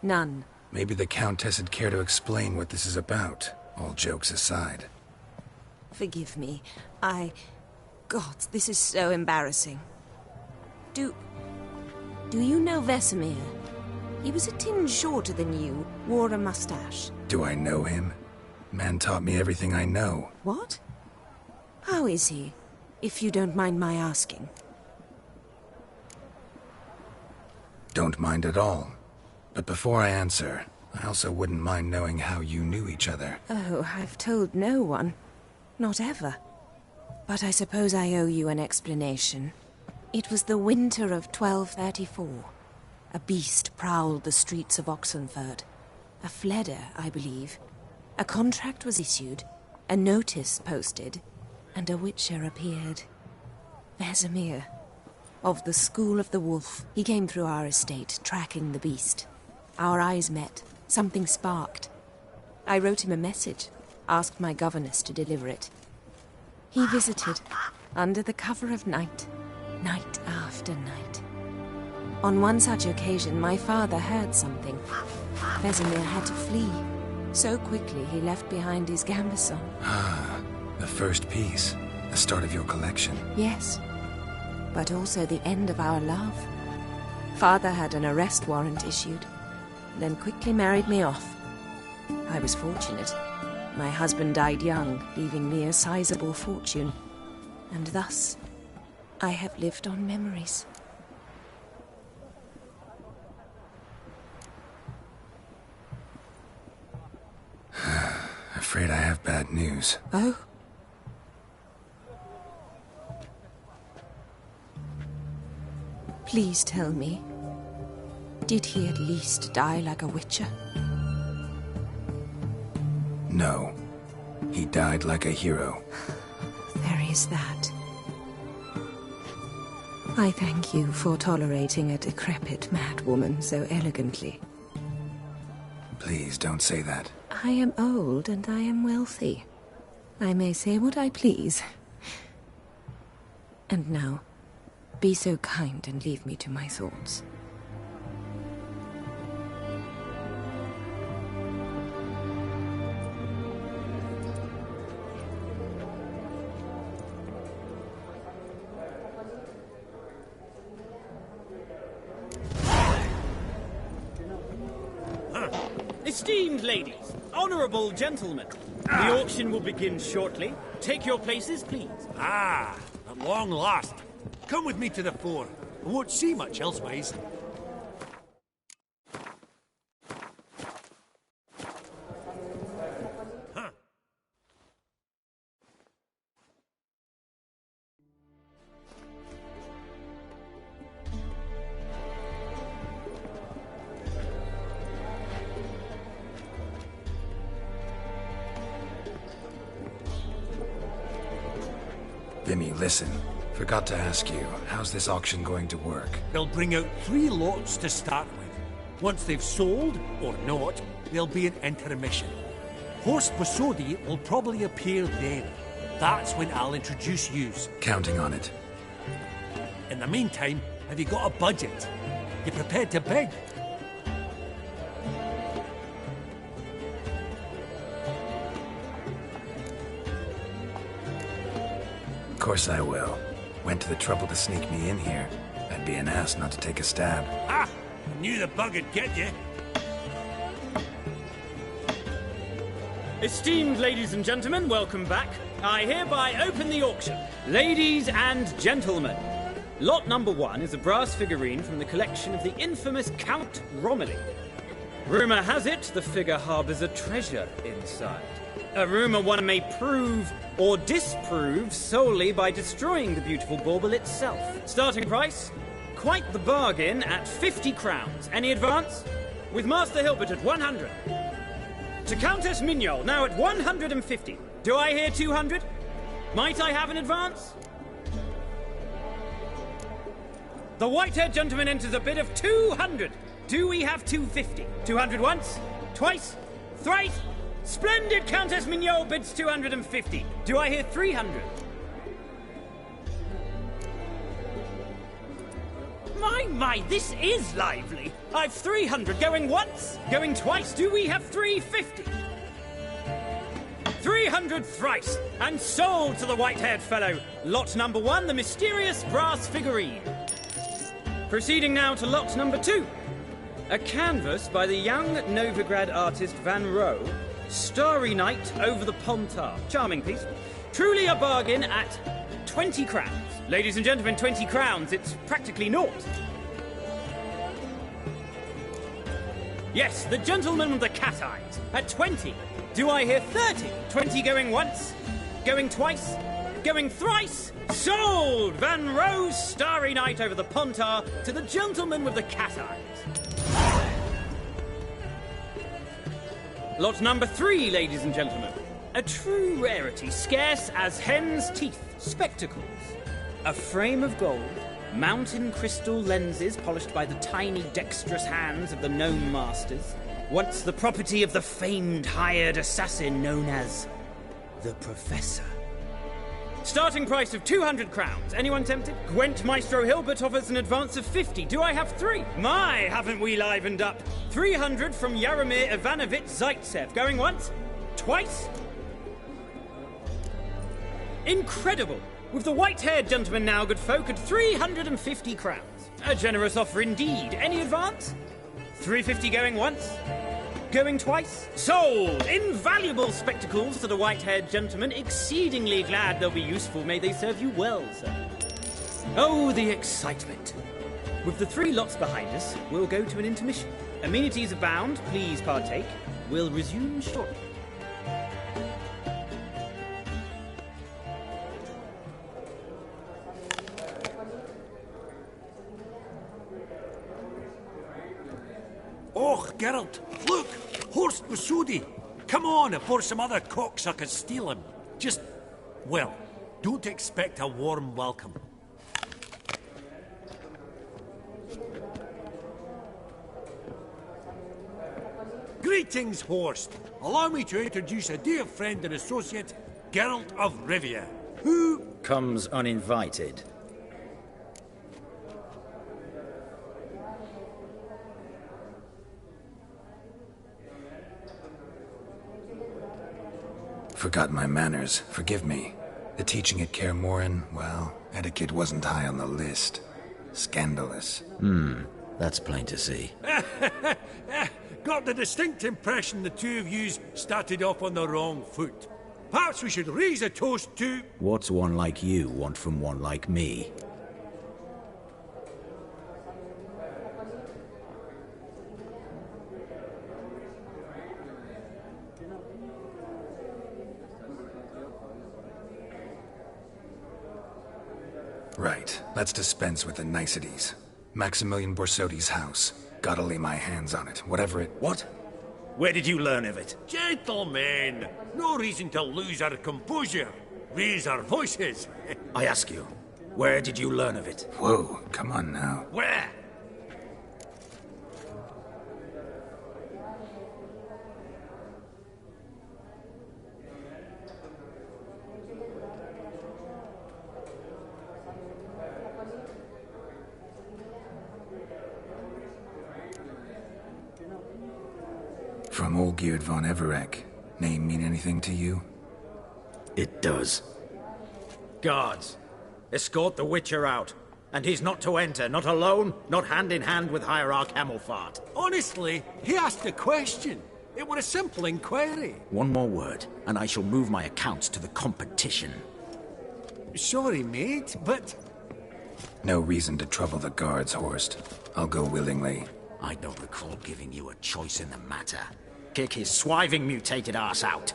None. Maybe the Countess would care to explain what this is about. all jokes aside. Forgive me. God, this is so embarrassing. Do you know Vesemir? He was a tinge shorter than you, wore a mustache. Do I know him? Man taught me everything I know. What? How is he, if you don't mind my asking? Don't mind at all. But before I answer, I also wouldn't mind knowing how you knew each other. Oh, I've told no one. Not ever. But I suppose I owe you an explanation. It was the winter of 1234. A beast prowled the streets of Oxenford. A fledder, I believe. A contract was issued, a notice posted, and a witcher appeared. Vesemir. Of the School of the Wolf. He came through our estate, tracking the beast. Our eyes met. Something sparked. I wrote him a message, asked my governess to deliver it. He visited, under the cover of night, night after night. On one such occasion, my father heard something. Vesemir had to flee. So quickly, he left behind his gambeson. Ah, the first piece. The start of your collection. Yes, but also the end of our love. Father had an arrest warrant issued, then quickly married me off. I was fortunate. My husband died young, leaving me a sizable fortune. And thus, I have lived on memories. Afraid I have bad news. Oh? Please tell me, did he at least die like a witcher? No. He died like a hero. There is that. I thank you for tolerating a decrepit madwoman so elegantly. Please don't say that. I am old and I am wealthy. I may say what I please. And now, be so kind and leave me to my thoughts. Esteemed ladies, honourable gentlemen, the auction will begin shortly. Take your places, please. Ah, at long last. Come with me to the fore. I won't see much elsewise. Vimy, listen. Forgot to ask you, how's this auction going to work? They'll bring out 3 lots to start with. Once they've sold, or not, there'll be an intermission. Horst Bosodi will probably appear then. That's when I'll introduce yous. Counting on it. In the meantime, have you got a budget? You prepared to bid? Of course I will. Went to the trouble to sneak me in here. I'd be an ass not to take a stab. Ah! I knew the bug would get you. Esteemed ladies and gentlemen, welcome back. I hereby open the auction. Ladies and gentlemen, lot number 1 is a brass figurine from the collection of the infamous Count Romilly. Rumour has it the figure harbours a treasure inside. A rumour one may prove or disprove solely by destroying the beautiful bauble itself. Starting price? Quite the bargain at 50 crowns. Any advance? With Master Hilbert at 100. To Countess Mignol, now at 150. Do I hear 200? Might I have an advance? The white-haired gentleman enters a bid of 200. Do we have 250? 200 once? Twice? Thrice? Splendid! Countess Mignol bids 250. Do I hear 300? My, this is lively. I've 300 going once, going twice. Do we have 350? 300 thrice, and sold to the white-haired fellow. Lot number 1, the mysterious brass figurine. Proceeding now to lot number 2. A canvas by the young Novigrad artist Van Rohe, Starry Night over the Pontar. Charming piece. Truly a bargain at 20 crowns. Ladies and gentlemen, 20 crowns, it's practically naught. Yes, the gentleman with the cat eyes, at 20. Do I hear 30? 20 going once, going twice, going thrice? Sold! Van Rohe's Starry Night over the Pontar to the gentleman with the cat eyes. Lot number 3, ladies and gentlemen. A true rarity, scarce as hen's teeth. Spectacles. A frame of gold, mountain crystal lenses polished by the tiny dexterous hands of the gnome masters. Once the property of the famed hired assassin known as the Professor. Starting price of 200 crowns. Anyone tempted? Gwent Maestro Hilbert offers an advance of 50. Do I have 3? My, haven't we livened up? 300 from Yaromir Ivanovich Zaitsev. Going once? Twice? Incredible! With the white-haired gentleman now, good folk, at 350 crowns. A generous offer indeed. Any advance? 350 going once? Going twice? Sold! Invaluable spectacles to the white-haired gentleman. Exceedingly glad they'll be useful. May they serve you well, sir. Oh, the excitement. With the 3 lots behind us, we'll go to an intermission. Amenities abound. Please partake. We'll resume shortly. Oh, Geralt, look! Horst Masudi! Come on, before some other cocksuckers steal him. Just, well, don't expect a warm welcome. Greetings, Horst. Allow me to introduce a dear friend and associate, Geralt of Rivia, who comes uninvited. Forgot my manners. Forgive me. The teaching at Kaer Morhen, well, etiquette wasn't high on the list. Scandalous. That's plain to see. got the distinct impression the two of yous started off on the wrong foot. Perhaps we should raise a toast to... What's one like you want from one like me? Right. Let's dispense with the niceties. Maximilian Borsodi's house. Gotta lay my hands on it, whatever it... What? Where did you learn of it? Gentlemen, no reason to lose our composure. Raise our voices. I ask you, where did you learn of it? Whoa, come on now. Where? From Olgierd von Everec. Name mean anything to you? It does. Guards, escort the Witcher out. And he's not to enter, not alone, not hand in hand with Hierarch Hamilfart. Honestly, he asked a question. It was a simple inquiry. One more word, and I shall move my accounts to the competition. Sorry, mate, but... No reason to trouble the guards, Horst. I'll go willingly. I don't recall giving you a choice in the matter. Kick his swiving mutated ass out.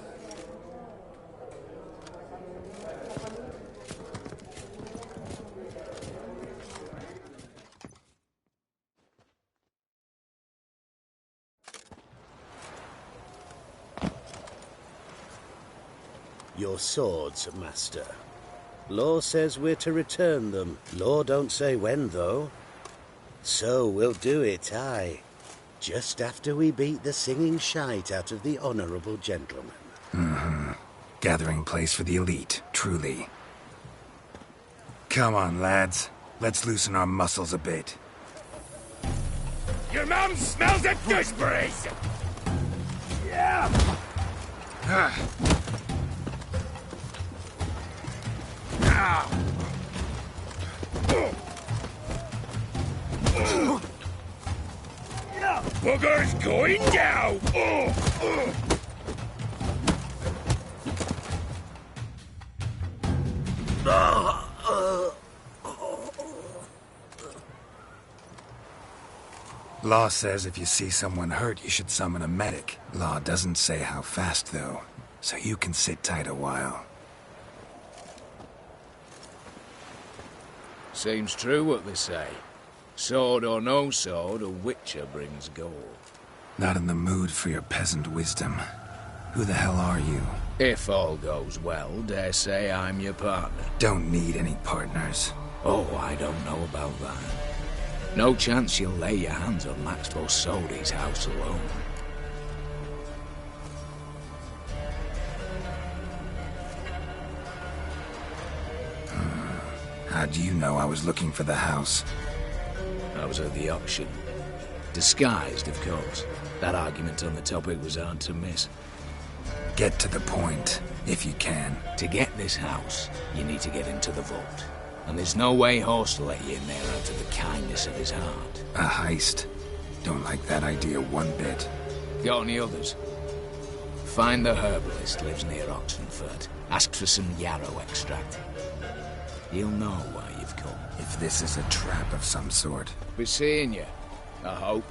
Your swords, Master. Law says we're to return them. Law don't say when, though. So we'll do it, aye. Just after we beat the singing shite out of the honourable gentleman. Mm-hmm. Gathering place for the elite, truly. Come on, lads. Let's loosen our muscles a bit. Your mum smells of gooseberries! Yeah! Bugger's going down! Law says if you see someone hurt, you should summon a medic. Law doesn't say how fast, though, so you can sit tight a while. Seems true what they say. Sword or no sword, a witcher brings gold. Not in the mood for your peasant wisdom. Who the hell are you? If all goes well, dare say I'm your partner. Don't need any partners. Oh, I don't know about that. No chance you'll lay your hands on Maxwell Sodi's house alone. How do you know I was looking for the house? I was at the auction. Disguised, of course. That argument on the topic was hard to miss. Get to the point, if you can. To get this house, you need to get into the vault. And there's no way Horst will let you in there out of the kindness of his heart. A heist? Don't like that idea one bit. Got any others? Find the herbalist lives near Oxenford. Ask for some yarrow extract. He'll know why you've come. If this is a trap of some sort. Be seeing you, I hope.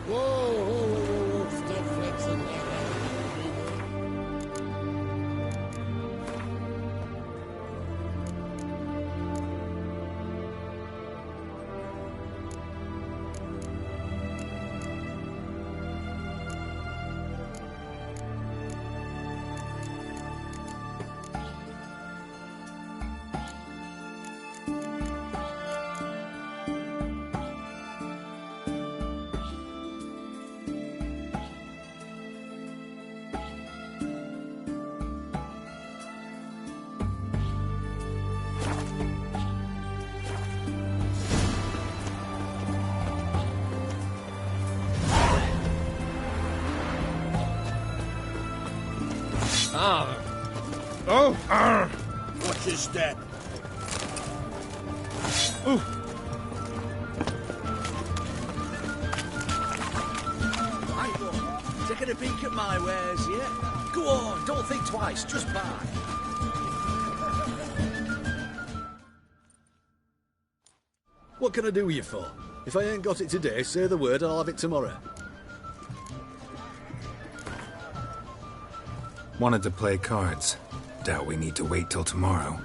Whoa, stop flexing like that. Watch your step. Taking a peek at my wares, yeah? Go on, don't think twice, just buy. What can I do with you for? If I ain't got it today, say the word and I'll have it tomorrow. Wanted to play cards. Doubt we need to wait till tomorrow.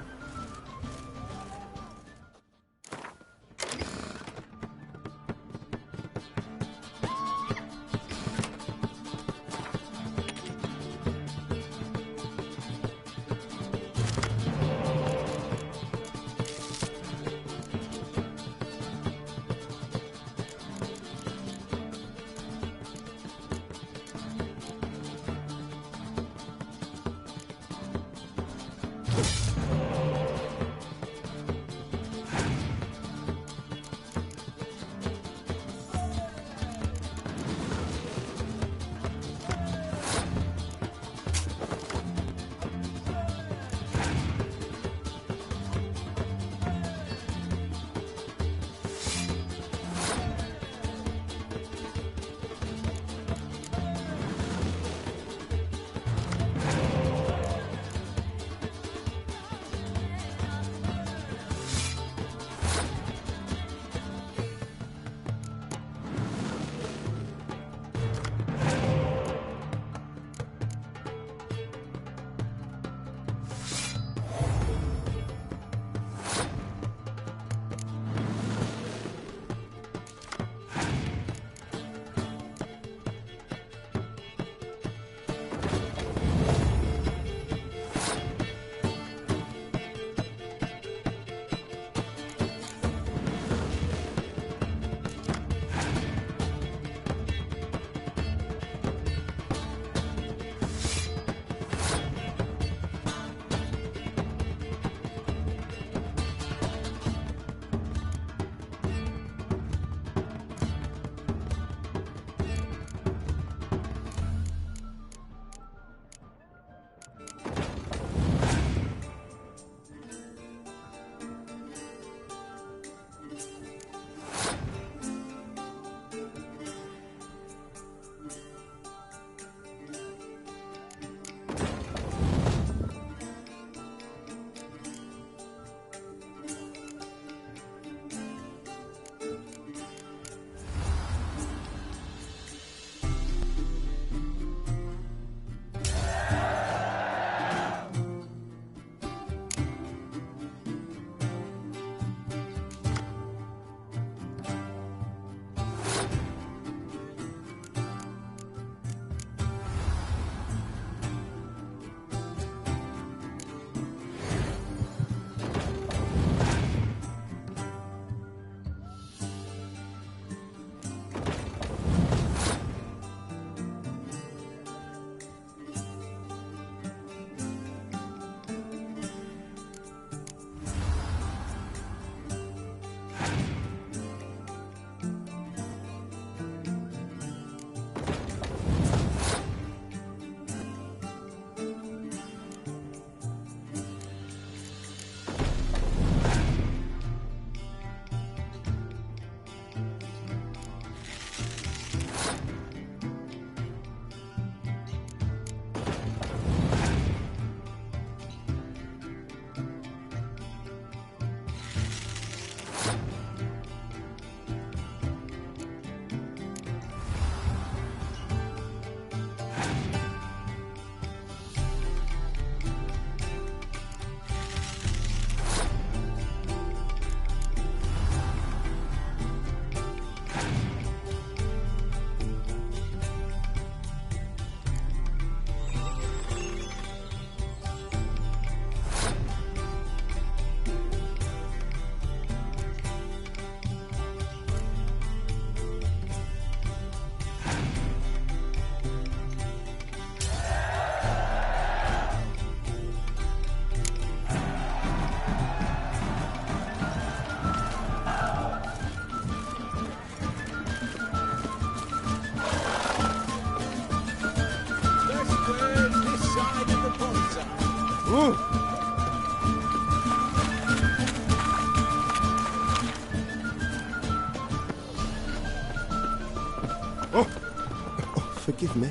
Forgive me.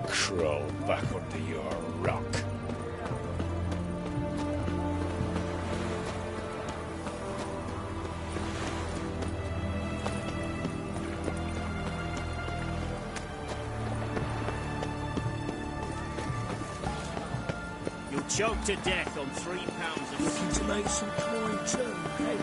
Crawl back under your rock. You'll choke to death on 3 pounds of... Looking to make some coin too, hey?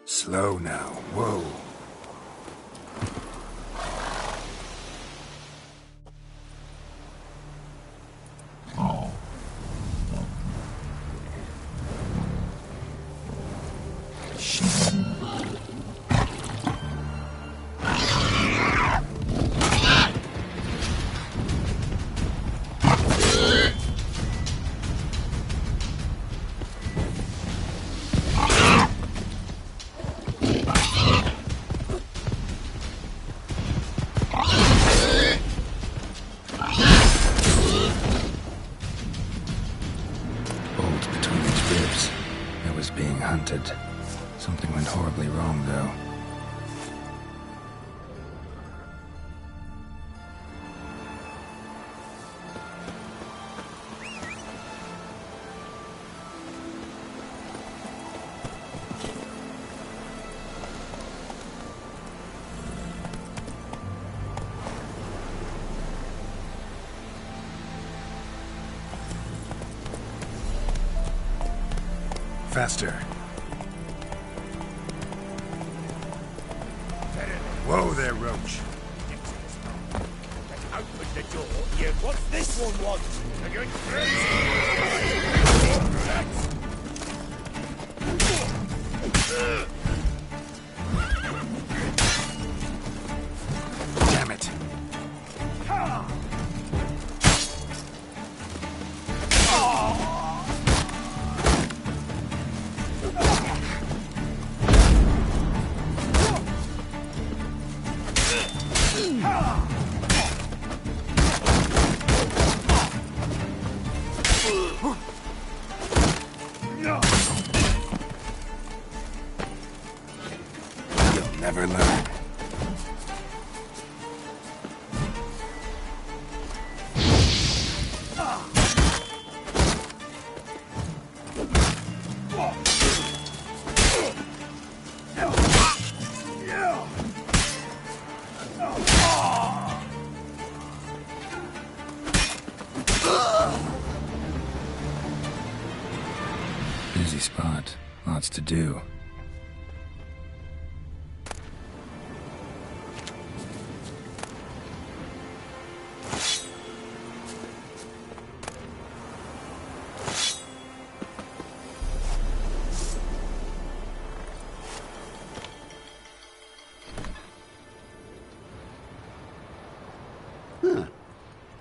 Slow now. Whoa. Something went horribly wrong, though. Faster. Whoa there, Roach. Open the door, you. What's this one want? They're going crazy. Damn it. You'll never learn. Busy spot. Lots to do. Huh.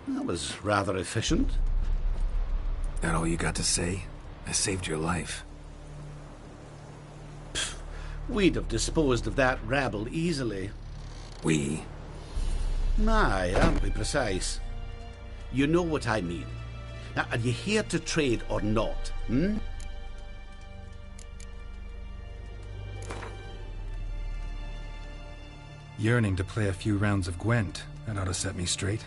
That was rather efficient. That all you got to say? I saved your life. We'd have disposed of that rabble easily. We? Aye, aren't we precise? You know what I mean. Now, are you here to trade or not, hmm? Yearning to play a few rounds of Gwent. That ought to set me straight.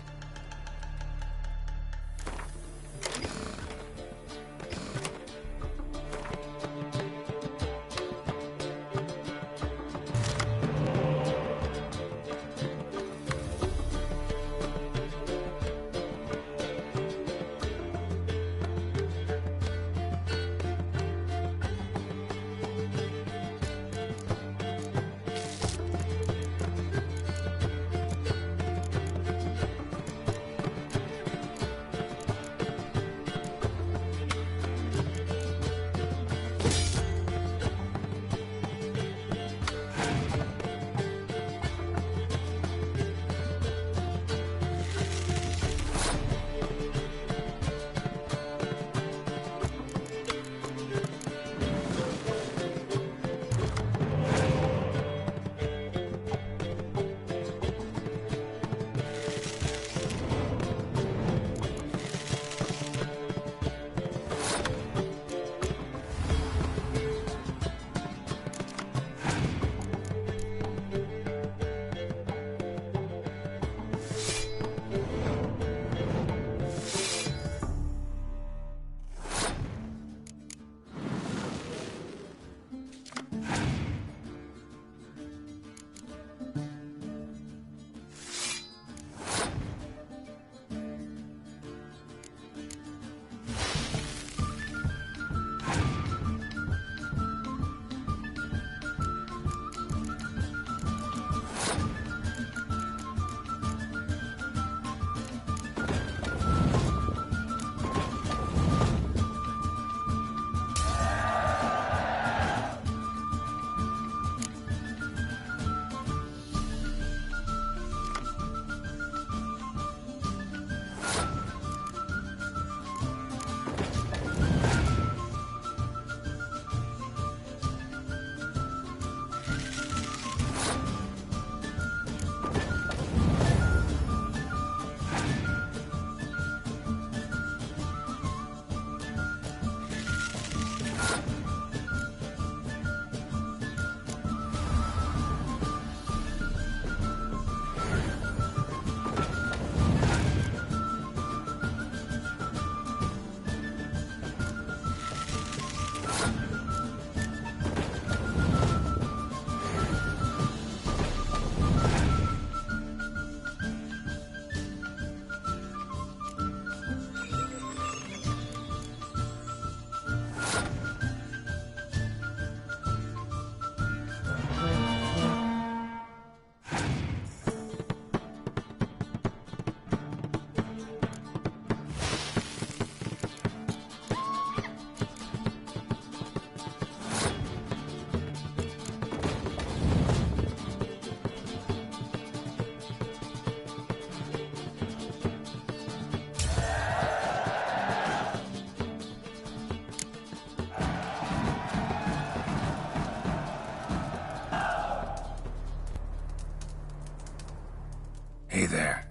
Hey there.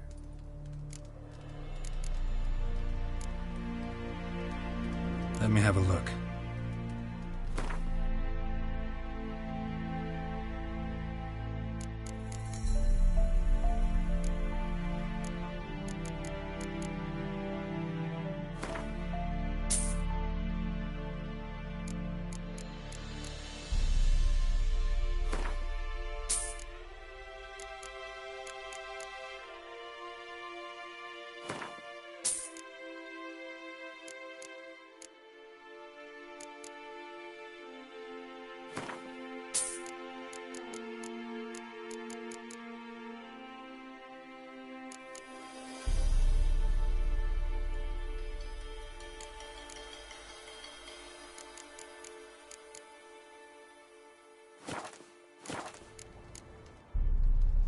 Let me have a look.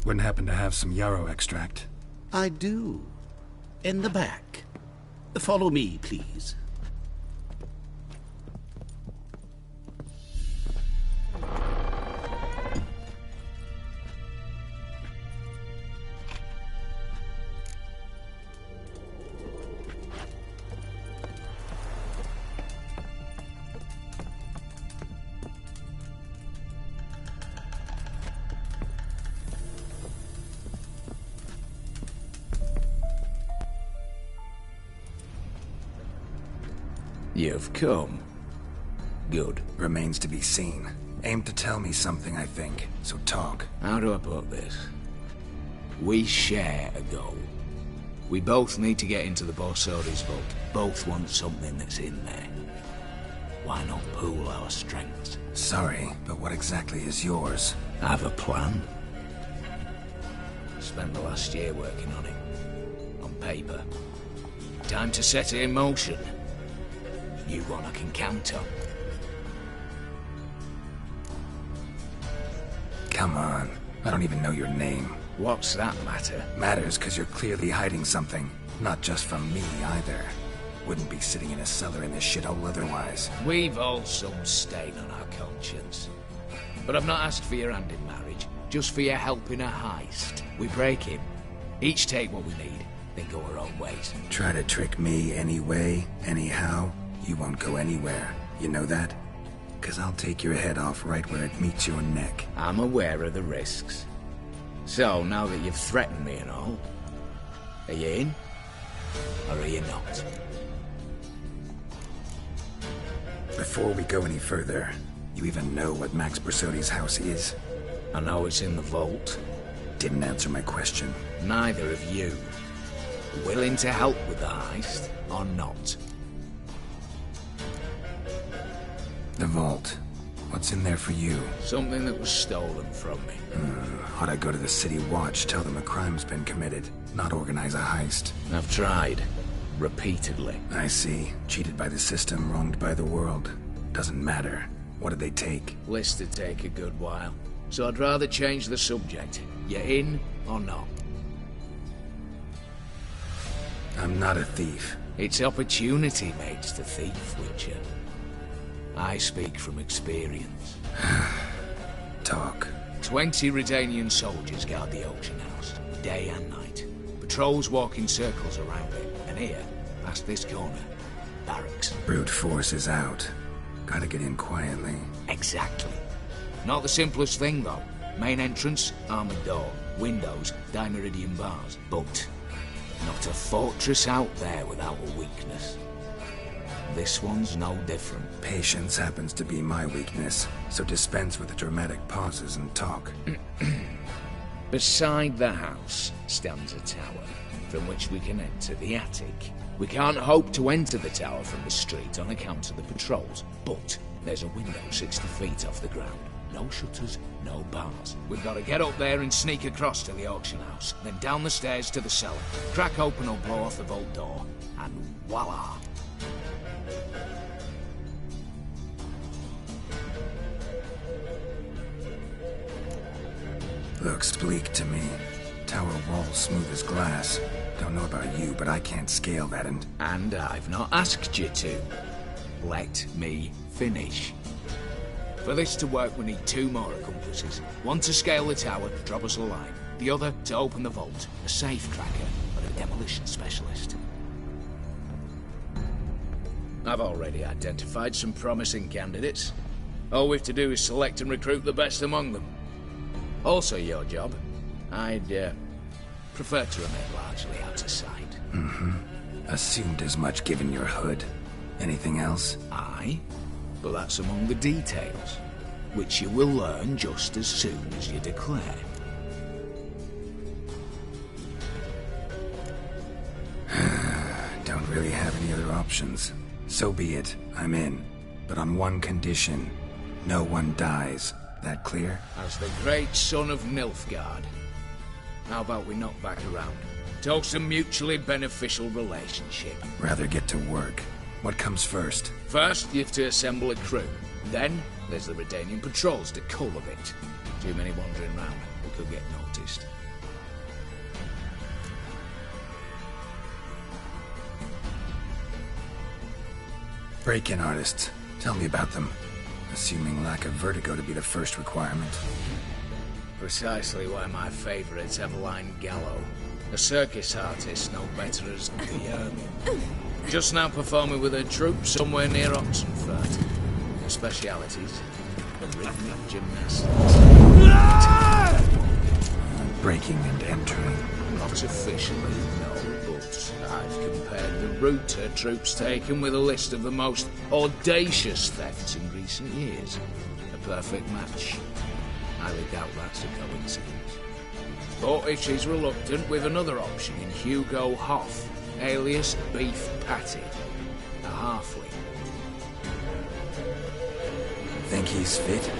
Wouldn't happen to have some yarrow extract? I do. In the back. Follow me, please. You've come. Good. Remains to be seen. Aim to tell me something, I think. So talk. How do I put this? We share a goal. We both need to get into the Borsodi's vault. Both want something that's in there. Why not pool our strengths? Sorry, but what exactly is yours? I have a plan. Spent the last year working on it. On paper. Time to set it in motion. You one I can count on. Come on. I don't even know your name. What's that matter? Matters because you're clearly hiding something. Not just from me, either. Wouldn't be sitting in a cellar in this shithole otherwise. We've all some stain on our conscience. But I've not asked for your hand in marriage. Just for your help in a heist. We break him. Each take what we need, then go our own ways. Try to trick me anyway, anyhow. You won't go anywhere. You know that? 'Cause I'll take your head off right where it meets your neck. I'm aware of the risks. So, now that you've threatened me and all, are you in? Or are you not? Before we go any further, you even know what Max Borsodi's house is? I know it's in the vault. Didn't answer my question. Neither of you. Willing to help with the heist, or not? The vault. What's in there for you? Something that was stolen from me. Ought I go to the City Watch, tell them a crime's been committed, not organize a heist? I've tried. Repeatedly. I see. Cheated by the system, wronged by the world. Doesn't matter. What did they take? List to take a good while. So I'd rather change the subject. You in or not? I'm not a thief. It's opportunity makes the thief, Witcher. I speak from experience. Talk. 20 Redanian soldiers guard the auction house, day and night. Patrols walk in circles around it, and here, past this corner, barracks. Brute force is out. Gotta get in quietly. Exactly. Not the simplest thing, though. Main entrance, armored door. Windows, dimeridian bars. But not a fortress out there without a weakness. This one's no different. Patience happens to be my weakness, so dispense with the dramatic pauses and talk. Beside the house stands a tower, from which we can enter the attic. We can't hope to enter the tower from the street on account of the patrols, but there's a window 60 feet off the ground. No shutters, no bars. We've got to get up there and sneak across to the auction house, then down the stairs to the cellar, crack open or blow off the vault door, and voila! Looks bleak to me. Tower walls smooth as glass. Don't know about you, but I can't scale that and... And I've not asked you to. Let me finish. For this to work, we need 2 more accomplices. One to scale the tower, drop us a line. The other to open the vault, a safe cracker or a demolition specialist. I've already identified some promising candidates. All we've to do is select and recruit the best among them. Also your job. I'd prefer to remain largely out of sight. Assumed as much given your hood. Anything else? Aye, but that's among the details, which you will learn just as soon as you declare. Don't really have any other options. So be it. I'm in. But on one condition. No one dies. That clear? As the great son of Nilfgaard. How about we knock back around? Toast a mutually beneficial relationship. Rather get to work. What comes first? First, you have to assemble a crew. Then, there's the Redanian patrols to cull a bit. Too many wandering round. We could get noticed. Break-in artists. Tell me about them. Assuming lack of vertigo to be the first requirement. Precisely why my favourite's Eveline Gallo. A circus artist no better as the just now performing with her troupe somewhere near Oxenfurt. Her specialities, rhythmic gymnastics. Breaking and entering. Not officially, no, but I've compared the route her troope's taken with a list of the most audacious thefts in recent years. A perfect match. Highly doubt that's a coincidence. But if she's reluctant, with another option in Hugo Hoff, alias Beef Patty, a halfling. Think he's fit?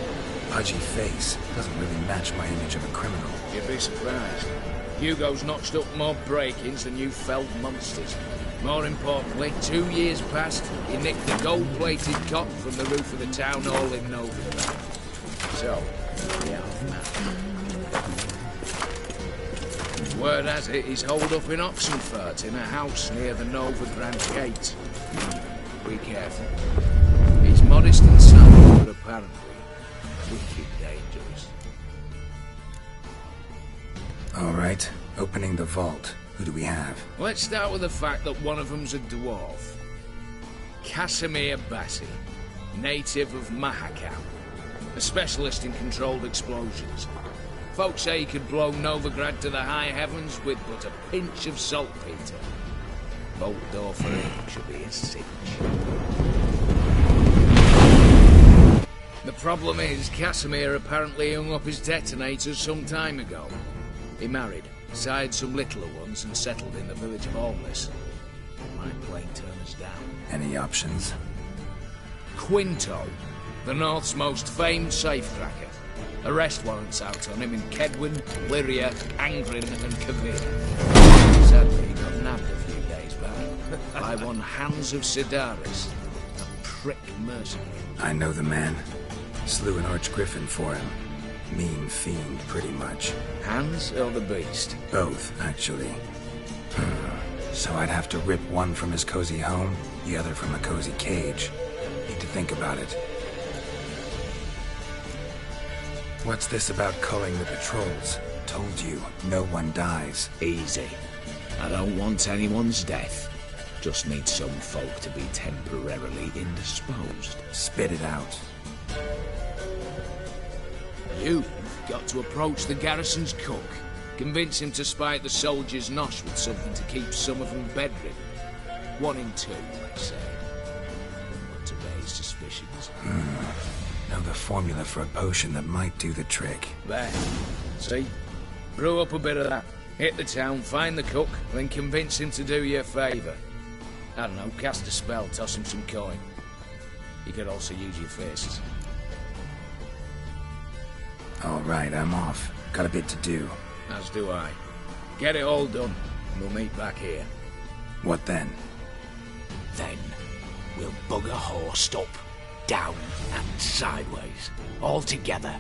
Pudgy face. Doesn't really match my image of a criminal. You'd be surprised. Hugo's notched up more break-ins than you felled monsters. More importantly, 2 years past, he nicked the gold-plated cot from the roof of the town hall in Novigrad. So, yeah, man. Word has it, he's holed up in Oxenfurt in a house near the Novigrad gate. Be careful. He's modest and sound, but apparently wicked dangerous. All right, opening the vault. Who do we have? Let's start with the fact that one of them's a dwarf. Casimir Bassi, native of Mahakam, a specialist in controlled explosions. Folks say he could blow Novigrad to the high heavens with but a pinch of saltpeter. Bolt door for him should be a cinch. The problem is, Casimir apparently hung up his detonators some time ago. He married, sired some littler ones, and settled in the village of Almas. Might plain turn us down. Any options? Quinto, the North's most famed safecracker. Arrest warrants out on him in Kedwin, Lyria, Angrin, and Kavir. Sadly, he got nabbed a few days back by one Hans of Sidaris, a prick mercenary. I know the man. Slew an archgriffin for him. Mean fiend, pretty much. Hans or the beast? Both, actually. So I'd have to rip one from his cozy home, the other from a cozy cage. Need to think about it. What's this about culling the patrols? Told you, no one dies. Easy. I don't want anyone's death. Just need some folk to be temporarily indisposed. Spit it out. You've got to approach the garrison's cook. Convince him to spike the soldiers' nosh with something to keep some of them bedridden. 1 in 2, let's say. Not to raise suspicions. Know the formula for a potion that might do the trick. There. See? Brew up a bit of that. Hit the town, find the cook, then convince him to do you a favour. I don't know, cast a spell, toss him some coin. You could also use your fists. All right, I'm off. Got a bit to do. As do I. Get it all done, and we'll meet back here. What then? Then we'll bugger horsed up, down and sideways, all together.